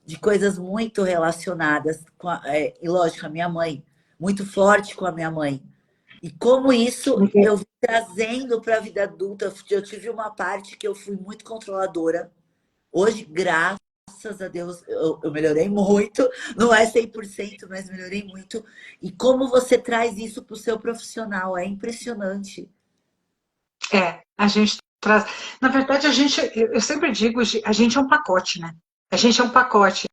de coisas muito relacionadas com e lógico, a minha mãe, muito forte com a minha mãe. E como isso eu vim trazendo para a vida adulta. Eu tive uma parte que eu fui muito controladora. Hoje, graças a Deus, eu melhorei muito. Não é 100%, mas melhorei muito. E como você traz isso para o seu profissional? É impressionante. A gente traz. Na verdade, eu sempre digo, a gente é um pacote, né? A gente é um pacote.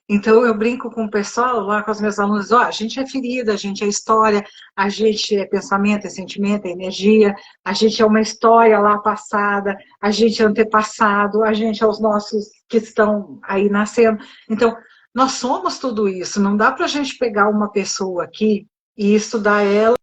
Então, eu brinco com o pessoal lá, com os meus alunos, a gente é ferida, a gente é história, a gente é pensamento, é sentimento, é energia, a gente é uma história lá passada, a gente é antepassado, a gente é os nossos que estão aí nascendo. Então, nós somos tudo isso, não dá para a gente pegar uma pessoa aqui e estudar ela,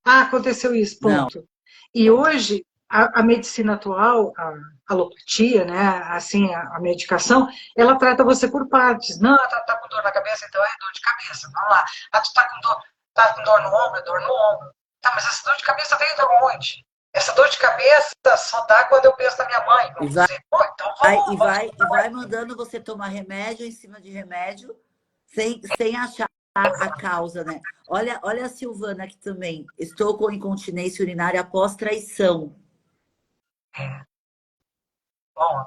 aconteceu isso, Não, ponto. E hoje, a medicina atual, a alopatia, né, assim, a medicação, ela trata você por partes. Não, tá com dor na cabeça, então é dor de cabeça. Vamos lá. Tu tá com dor no ombro, é dor no ombro. Tá, mas essa dor de cabeça veio de onde? Essa dor de cabeça só dá quando eu penso na minha mãe, e vamos dizer. Pô, então vai mandando você tomar remédio em cima de remédio, sem achar a causa, né? Olha a Silvana aqui também. Estou com incontinência urinária após traição. Bom,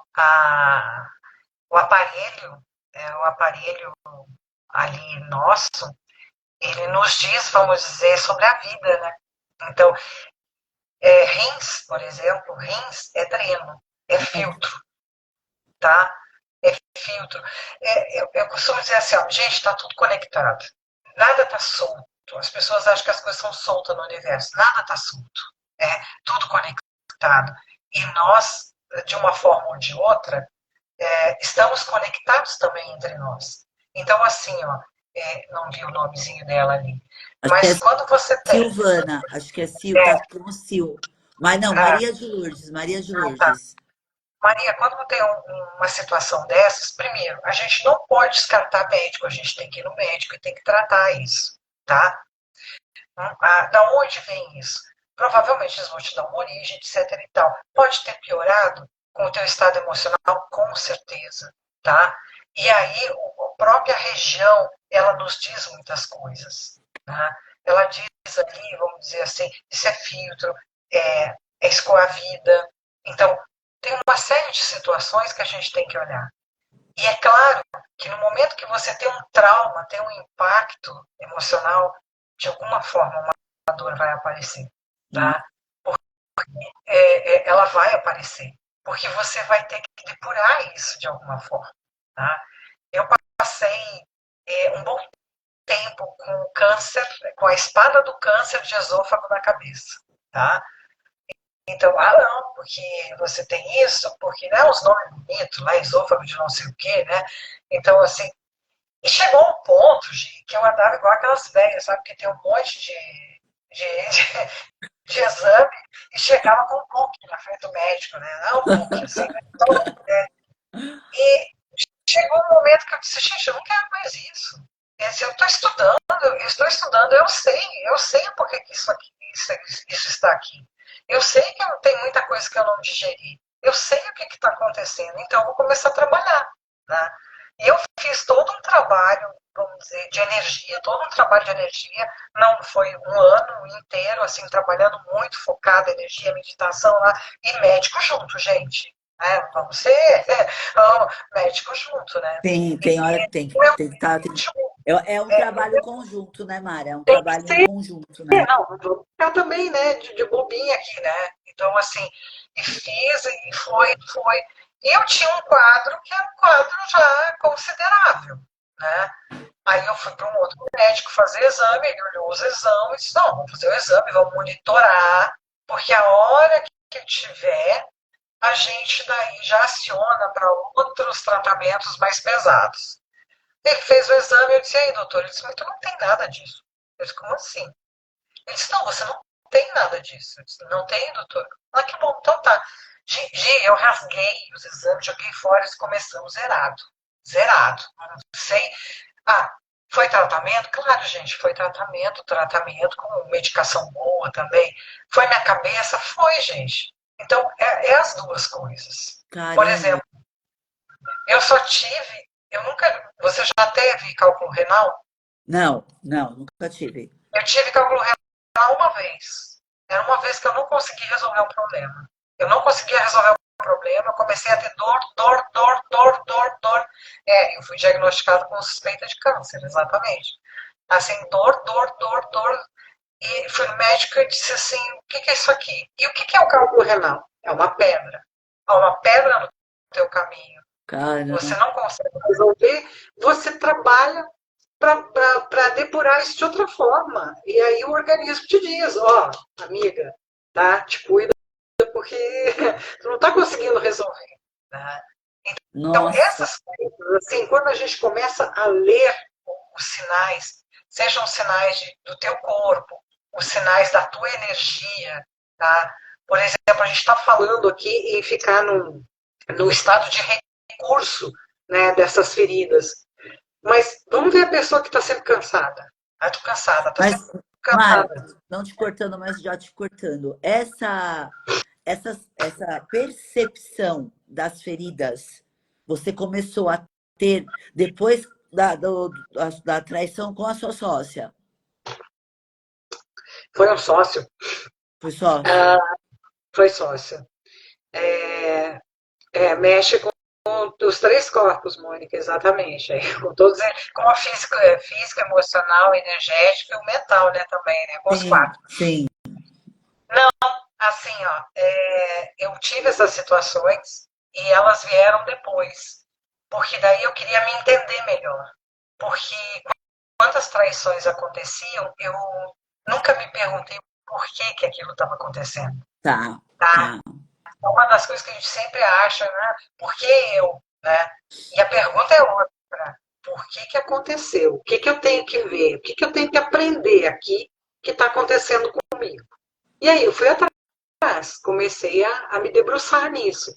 o aparelho ali nosso, ele nos diz, vamos dizer, sobre a vida, né? Então, rins, por exemplo, rins é dreno, é filtro, tá? É filtro. Eu costumo dizer assim, ó, gente, está tudo conectado. Nada está solto. As pessoas acham que as coisas são soltas no universo. Nada está solto. É tudo conectado. E nós, de uma forma ou de outra, estamos conectados também entre nós. Então, assim, ó, não vi o nomezinho dela ali. Acho que é Mas quando você tem. Silvana, acho que é Sil, tá como Sil. Mas não, Ah, Maria de Lourdes, Maria de tá. Lourdes. Maria, quando tem uma situação dessas, primeiro, a gente não pode descartar médico, a gente tem que ir no médico e tem que tratar isso, tá? Da onde vem isso? Provavelmente eles vão te dar uma origem, etc e tal. Pode ter piorado com o teu estado emocional, com certeza, tá? E aí, a própria região, ela nos diz muitas coisas, tá? Ela diz ali, vamos dizer assim, isso é filtro, é escoar a vida. Então, tem uma série de situações que a gente tem que olhar. E é claro que no momento que você tem um trauma, tem um impacto emocional, de alguma forma uma dor vai aparecer, Nossa, tá? Ela vai aparecer, porque você vai ter que depurar isso de alguma forma, tá? Eu passei um bom tempo com câncer, com a espada do câncer de esôfago na cabeça, tá? Então, não, porque você tem isso, porque né, os nomes bonitos, lá esôfago de não sei o quê, né? Então, assim, e chegou um ponto, Gi, que eu andava igual aquelas velhas, sabe? Que tem um monte de exame e chegava com um book na frente do médico, né? Não, um book, assim, né? Então, e chegou um momento que eu disse, gente, eu não quero mais isso. Se eu estou estudando, eu sei por que isso está aqui. Eu sei que tem muita coisa que eu não digeri. Eu sei o que está acontecendo, então eu vou começar a trabalhar, né? E eu fiz todo um trabalho, vamos dizer, de energia, todo um trabalho de energia. Não foi um ano inteiro, assim, trabalhando muito, focado, energia, meditação lá, e médico junto, gente. Vamos ser médico junto, né? tem hora que tem que O meu tem que estar. último É um trabalho conjunto, né, Mara? É um tem que trabalho em ser, conjunto, né? não, vou ficar também, né, de bobinha aqui, né? Então, assim, e fiz, e foi. E eu tinha um quadro que é um quadro já considerável, né? Aí eu fui para um outro médico fazer exame, ele olhou os exames e disse, não, vamos fazer o exame, vamos monitorar, porque a hora que tiver, a gente daí já aciona para outros tratamentos mais pesados. Ele fez o exame, eu disse, e aí, doutor? Ele disse, mas tu não tem nada disso. Eu disse, como assim? Ele disse, não, você não tem nada disso. Eu disse, não tem, doutor? Ah, que bom, então tá. Gi, eu rasguei os exames, joguei fora e começamos zerado. Zerado. Não sei. Ah, foi tratamento? Claro, gente, foi tratamento com medicação boa também. Foi minha cabeça? Foi, gente. Então, é as duas coisas. Por Caramba. exemplo, eu só tive, eu nunca, você já teve cálculo renal? Não, não, nunca tive. Eu tive cálculo renal uma vez. Era uma vez que eu não consegui resolver um problema. Eu não conseguia resolver um problema, eu comecei a ter dor. Eu fui diagnosticado com suspeita de câncer, exatamente. Assim, dor. E fui no médico e disse assim, o que é isso aqui? E o que é o cálculo renal? É uma pedra. Há uma pedra no teu caminho. Você Caramba. não consegue resolver, você trabalha para depurar isso de outra forma. E aí o organismo te diz, ó, amiga, tá? Te cuida porque tu não está conseguindo resolver. Tá? Então, Nossa. essas coisas, assim, quando a gente começa a ler os sinais, sejam sinais do teu corpo, os sinais da tua energia, tá? Por exemplo, a gente está falando aqui em ficar no estado de recurso, né, dessas feridas. Mas vamos ver a pessoa que está sempre cansada. Ah, estou cansada, estou sempre Mas, Mara, cansada. não te cortando, mas já te cortando. Essa percepção das feridas, você começou a ter depois da traição com a sua sócia. Foi um sócio. Foi sócio? Ah, foi sócio. Mexe com os três corpos, Mônica, exatamente. Com todos, com a física, emocional, energética e o mental, né, também, né, com os Sim, quatro. sim. Assim, ó, eu tive essas situações e elas vieram depois, porque daí eu queria me entender melhor. Porque quando as traições aconteciam, eu nunca me perguntei por que aquilo estava acontecendo. Tá, Tá? tá. É uma das coisas que a gente sempre acha, né? Por que eu? Né? E a pergunta é outra. Por que aconteceu? O que eu tenho que ver? O que eu tenho que aprender aqui que está acontecendo comigo? E aí eu fui atrás. comecei a me debruçar nisso.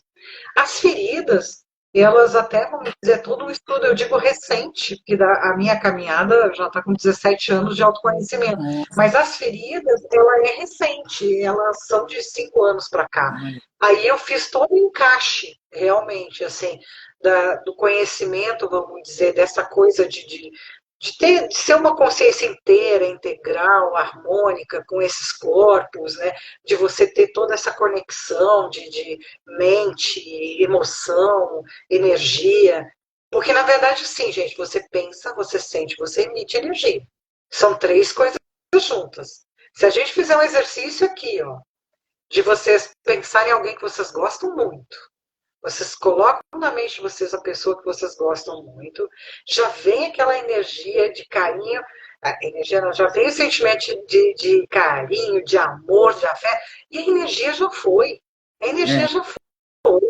As feridas, elas até, vamos dizer, todo um estudo, eu digo recente, porque a minha caminhada já está com 17 anos de autoconhecimento, Nossa, mas as feridas, ela é recente, elas são de 5 anos para cá. olha. Aí eu fiz todo o encaixe, realmente, assim, do conhecimento, vamos dizer, dessa coisa de ser uma consciência inteira, integral, harmônica com esses corpos, né? De você ter toda essa conexão de mente, emoção, energia. Porque, na verdade, sim, gente, você pensa, você sente, você emite energia. São três coisas juntas. Se a gente fizer um exercício aqui, ó, de vocês pensarem em alguém que vocês gostam muito, vocês colocam na mente de vocês a pessoa que vocês gostam muito, já vem aquela energia de carinho, a energia não, já vem o sentimento de carinho, de amor, de afeto, e a energia já foi. A energia É, já foi,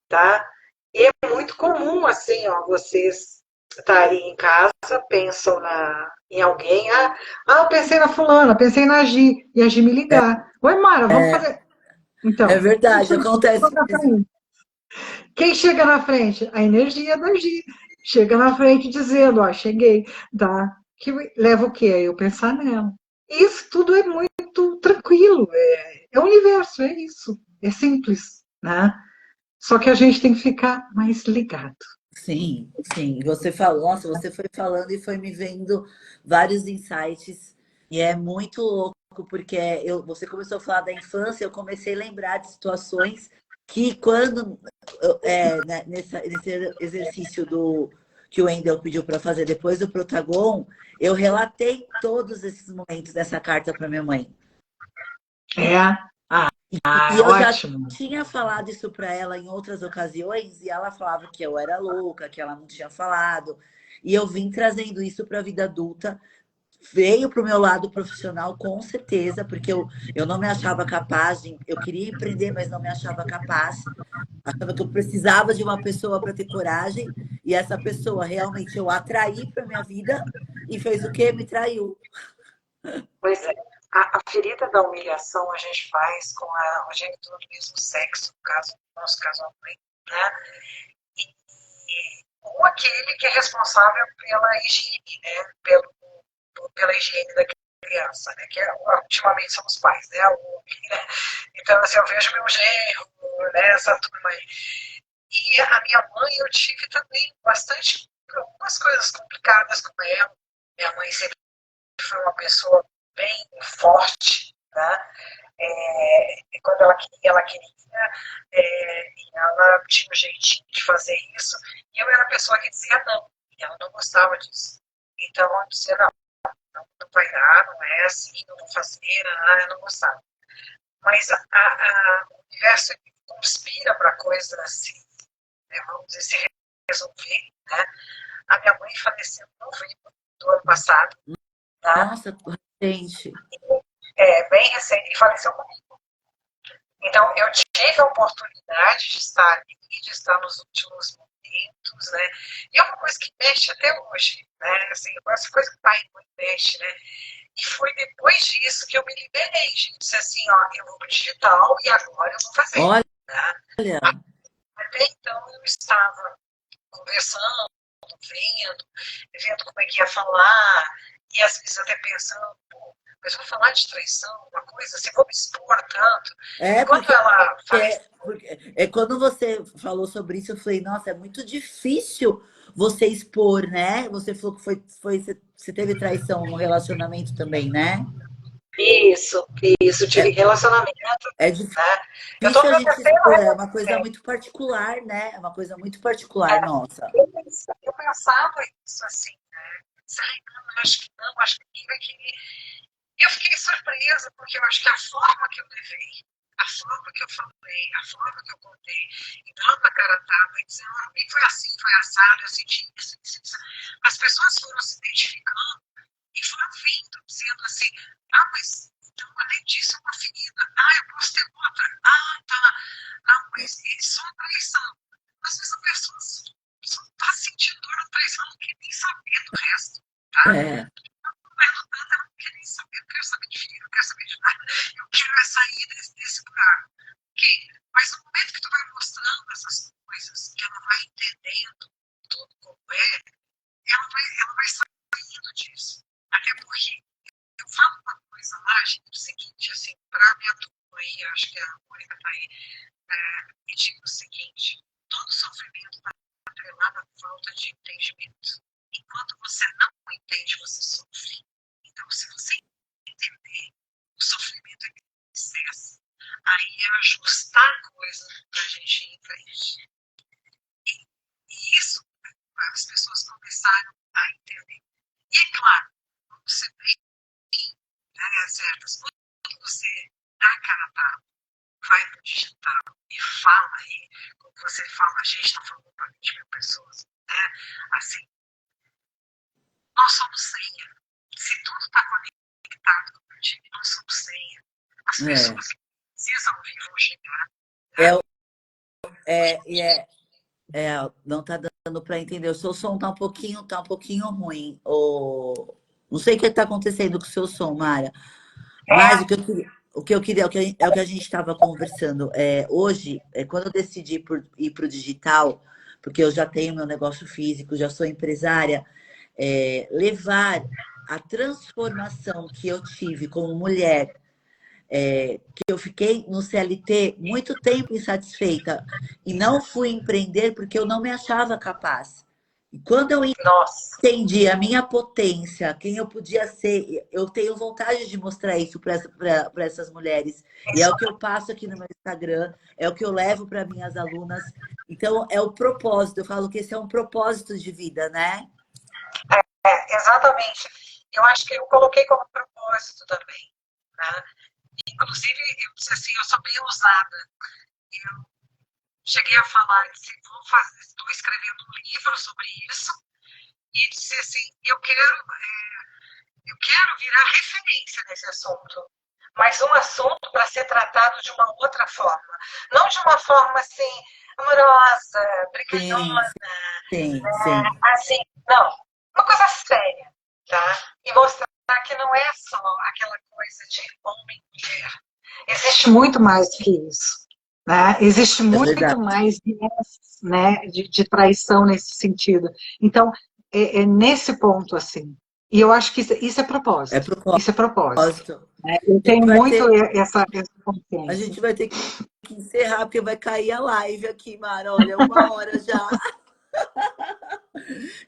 tá? E é muito comum, assim, ó, vocês estarem em casa, pensam em alguém, eu pensei na fulana, pensei na Gi, e a Gi me ligar. Oi, Mara, vamos é, fazer. é Então, verdade, acontece mesmo. quem chega na frente? A energia da Gi. Chega na frente dizendo, ó, cheguei, tá? Que leva o quê? Eu pensar nela. Isso tudo é muito tranquilo, é o universo, é isso. É simples, né? Só que a gente tem que ficar mais ligado. Sim, sim. Você falou, nossa, você foi falando e foi me vendo vários insights. E é muito louco, porque você começou a falar da infância, eu comecei a lembrar de situações que quando, né, nesse exercício que o Wendel pediu para fazer depois do Protagon, eu relatei todos esses momentos dessa carta para minha mãe. É, E é eu já ótimo. tinha falado isso para ela em outras ocasiões e ela falava que eu era louca, que ela não tinha falado. E eu vim trazendo isso para a vida adulta. Veio para o meu lado profissional, com certeza, porque eu não me achava capaz, eu queria empreender, mas não me achava capaz. Achava que eu precisava de uma pessoa para ter coragem. E essa pessoa realmente eu atraí para minha vida e fez o quê? Me traiu. Pois é. A ferida da humilhação a gente faz com a genitor do mesmo sexo, no caso, no nosso caso, a mãe, né? Ou aquele que é responsável pela higiene, né? Pela higiene da criança, né? Que ultimamente são os pais, né? Né? Então, assim, eu vejo meu genro, né? Essa turma aí. E a minha mãe, eu tive também bastante, algumas coisas complicadas com ela. Minha mãe sempre foi uma pessoa bem forte, né? Quando ela queria, e ela tinha um jeitinho de fazer isso, e eu era a pessoa que dizia não, e ela não gostava disso. Então eu dizia, não, não vai dar, não é assim, não vou fazer, não, eu não gostava. Mas o universo conspira para coisas assim, né, vamos dizer, se resolver. Né? A minha mãe faleceu em novembro do ano passado, tá? Nossa, gente. Bem recente, e faleceu comigo. Então, eu tive a oportunidade de estar ali, de estar nos últimos momentos, né? E é uma coisa que mexe até hoje, né? Assim, essa coisa que o pai e mãe mexe, né? E foi depois disso que eu me liberei, gente. Disse assim, ó, eu vou pro digital e agora eu vou fazer. Olha, Né? Até então eu estava conversando, vendo como é que ia falar, e às vezes até pensando, pô, mas vou falar de traição, uma coisa assim, vou me expor tanto. E é quando porque ela faleceu, quando você falou sobre isso, eu falei, nossa, é muito difícil você expor, né? Você falou que você teve traição no relacionamento também, né? isso, tive É, relacionamento, é né? Eu tô difícil no a meu gente terceiro expor, é uma coisa relacionamento. muito particular, né? É uma coisa muito particular, nossa. Eu pensava isso assim, né? Ai, não, acho que não, acho que ninguém vai querer. Eu fiquei surpresa, porque eu acho que a forma que eu levei, a forma que eu falei, a forma que eu contei, e dando a cara a tapa, e dizendo, foi assim, foi assado, eu senti isso. As pessoas foram se identificando e foram vindo, dizendo assim, mas então, além disso, é uma ferida. Eu posso ter outra. Tá. Mas isso é uma traição. Às vezes a pessoa só está sentindo dor na traição, não quer nem saber do resto, tá? É, Ela não quer nem saber, eu quero saber de filho, eu quero saber de nada, eu quero sair desse buraco. coisas, que ela vai entendendo tudo como ela vai saindo disso. Até porque eu falo uma coisa lá, gente, o seguinte, assim, para minha turma aí, acho que a Mônica está aí, me diga o seguinte, todo sofrimento está atrelado à falta de entendimento. Enquanto você não entende, você sofre. Então, se você entender, o sofrimento é excesso. Aí é ajustar a coisa para a gente ir em frente. E isso as pessoas começaram a entender. E é claro, quando você tem certas coisas, quando você dá a cara a tapa, vai no digital e fala aí, como você fala, a gente está falando para 20 mil pessoas, né? Assim, nós somos senha. Se tudo está conectado com o time, nós somos senha. As pessoas que precisam vir vão chegar. Não tá dando para entender. O seu som tá um pouquinho ruim. Não sei o que está acontecendo com o seu som, Mara. Mas o que eu queria, é o que a gente estava conversando. Hoje, quando eu decidi ir para o digital, porque eu já tenho meu negócio físico, já sou empresária, levar a transformação que eu tive como mulher, que eu fiquei no CLT muito tempo insatisfeita e não fui empreender porque eu não me achava capaz. E quando eu entendi a minha potência, quem eu podia ser, eu tenho vontade de mostrar isso para essas mulheres. E é o que eu passo aqui no meu Instagram, é o que eu levo para minhas alunas. Então, é o propósito. Eu falo que esse é um propósito de vida, né? Exatamente. Eu acho que eu coloquei como propósito também, né? Inclusive, eu disse assim, eu sou bem ousada. Eu cheguei a falar, disse, estou escrevendo um livro sobre isso, e disse assim, eu quero virar referência nesse assunto, mas um assunto para ser tratado de uma outra forma, não de uma forma assim, amorosa, brincalhona, Sim. assim, não, uma coisa séria, tá? E mostrar que não é só aquela coisa de homem e mulher. Existe muito mais do que isso. Né? Existe muito mais de traição nesse sentido. Então, é nesse ponto, assim. E eu acho que isso é propósito. Isso é propósito. Eu tenho muito essa consciência. A gente vai ter que encerrar, porque vai cair a live aqui, Mara. Olha, 1 hora já.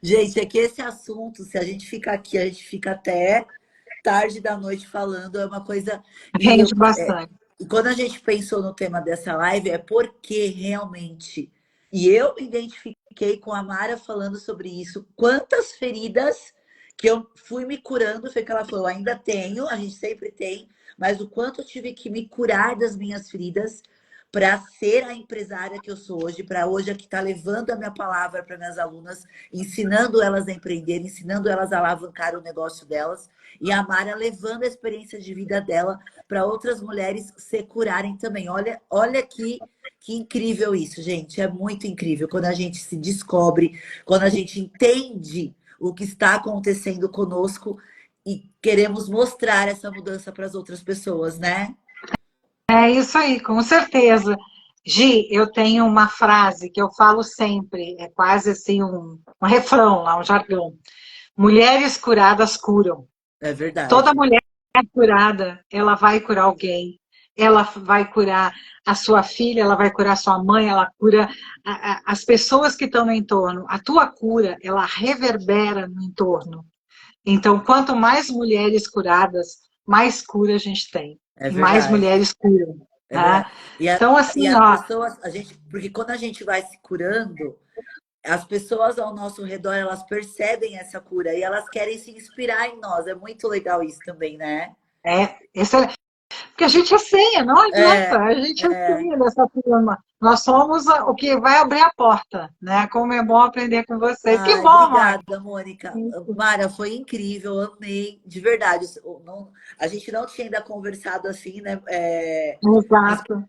Gente, é que esse assunto, se a gente ficar aqui, a gente fica até tarde da noite falando, é uma coisa... Rende bastante. E quando a gente pensou no tema dessa live, é porque realmente... E eu identifiquei com a Mara falando sobre isso, quantas feridas que eu fui me curando, foi que ela falou, ainda tenho, a gente sempre tem, mas o quanto eu tive que me curar das minhas feridas para ser a empresária que eu sou hoje, para hoje aqui estar levando a minha palavra para minhas alunas, ensinando elas a empreender, ensinando elas a alavancar o negócio delas, e a Mara levando a experiência de vida dela para outras mulheres se curarem também. Olha que incrível isso, gente. É muito incrível quando a gente se descobre, quando a gente entende o que está acontecendo conosco e queremos mostrar essa mudança para as outras pessoas, né? É isso aí, com certeza. Gi, eu tenho uma frase que eu falo sempre, é quase assim um refrão lá, um jargão. Mulheres curadas curam. É verdade. Toda mulher curada, ela vai curar alguém. Ela vai curar a sua filha, ela vai curar a sua mãe, ela cura as pessoas que estão no entorno. A tua cura, ela reverbera no entorno. Então, quanto mais mulheres curadas, mais cura a gente tem. E mais mulheres curam. Né? Então, assim, as pessoas, porque quando a gente vai se curando, as pessoas ao nosso redor, elas percebem essa cura e elas querem se inspirar em nós. É muito legal isso também, né? Excelente. Porque a gente é senha, não adianta. A gente é senha dessa turma. Nós somos o que vai abrir a porta, né? Como é bom aprender com vocês. Que bom, obrigada, Mônica. Mara, foi incrível, amei, de verdade. A gente não tinha ainda conversado assim, né? Exato.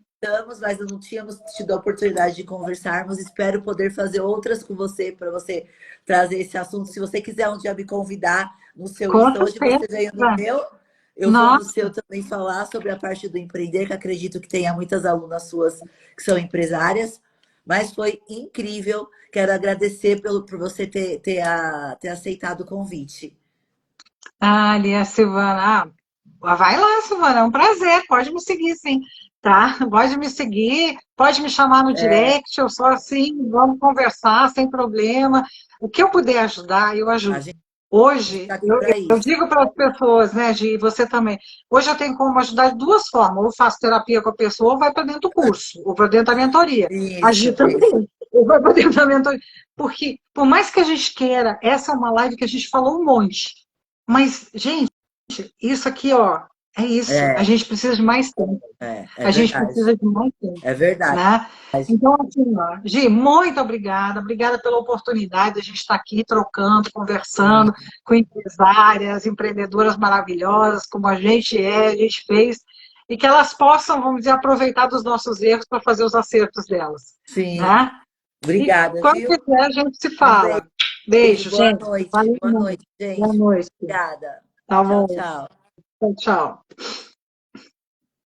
Mas não tínhamos tido a oportunidade de conversarmos. Espero poder fazer outras com você, para você trazer esse assunto. Se você quiser um dia me convidar no seu Insta, hoje você veio no meu, eu vou no seu também falar sobre a parte do empreender, que acredito que tenha muitas alunas suas que são empresárias. Mas foi incrível. Quero agradecer por você ter aceitado o convite. Ah, ali a Silvana. Ah, vai lá, Silvana, é um prazer. Pode me seguir, sim, tá? Pode me seguir, pode me chamar no É, direct, eu só assim, vamos conversar sem problema. O que eu puder ajudar, eu a ajudo. gente Hoje, está aqui para eu isso. digo para as pessoas, né, Gi, e você também. Hoje eu tenho como ajudar de duas formas. Ou faço terapia com a pessoa, ou vai para dentro do curso, ou para dentro da mentoria. A Isso, Gi isso. também, ou vai para dentro da mentoria. Porque, por mais que a gente queira, essa é uma live que a gente falou um monte. Mas, gente, isso aqui, ó, é isso. A É, gente precisa de mais tempo. é A gente verdade. precisa de mais tempo, É verdade. né? Então, assim, ó, Gi, muito obrigada. Obrigada pela oportunidade de a gente estar aqui trocando, Sim, conversando com empresárias, empreendedoras maravilhosas, como a gente fez, e que elas possam, vamos dizer, aproveitar dos nossos erros para fazer os acertos delas, sim. né? E Obrigada, quando viu? quiser, a gente se Um fala. beijo, Beijo, boa gente. noite. Valeu Boa muito. noite, Boa gente. noite. Obrigada. Tá Tchau, bom. tchau. Tchau, tchau.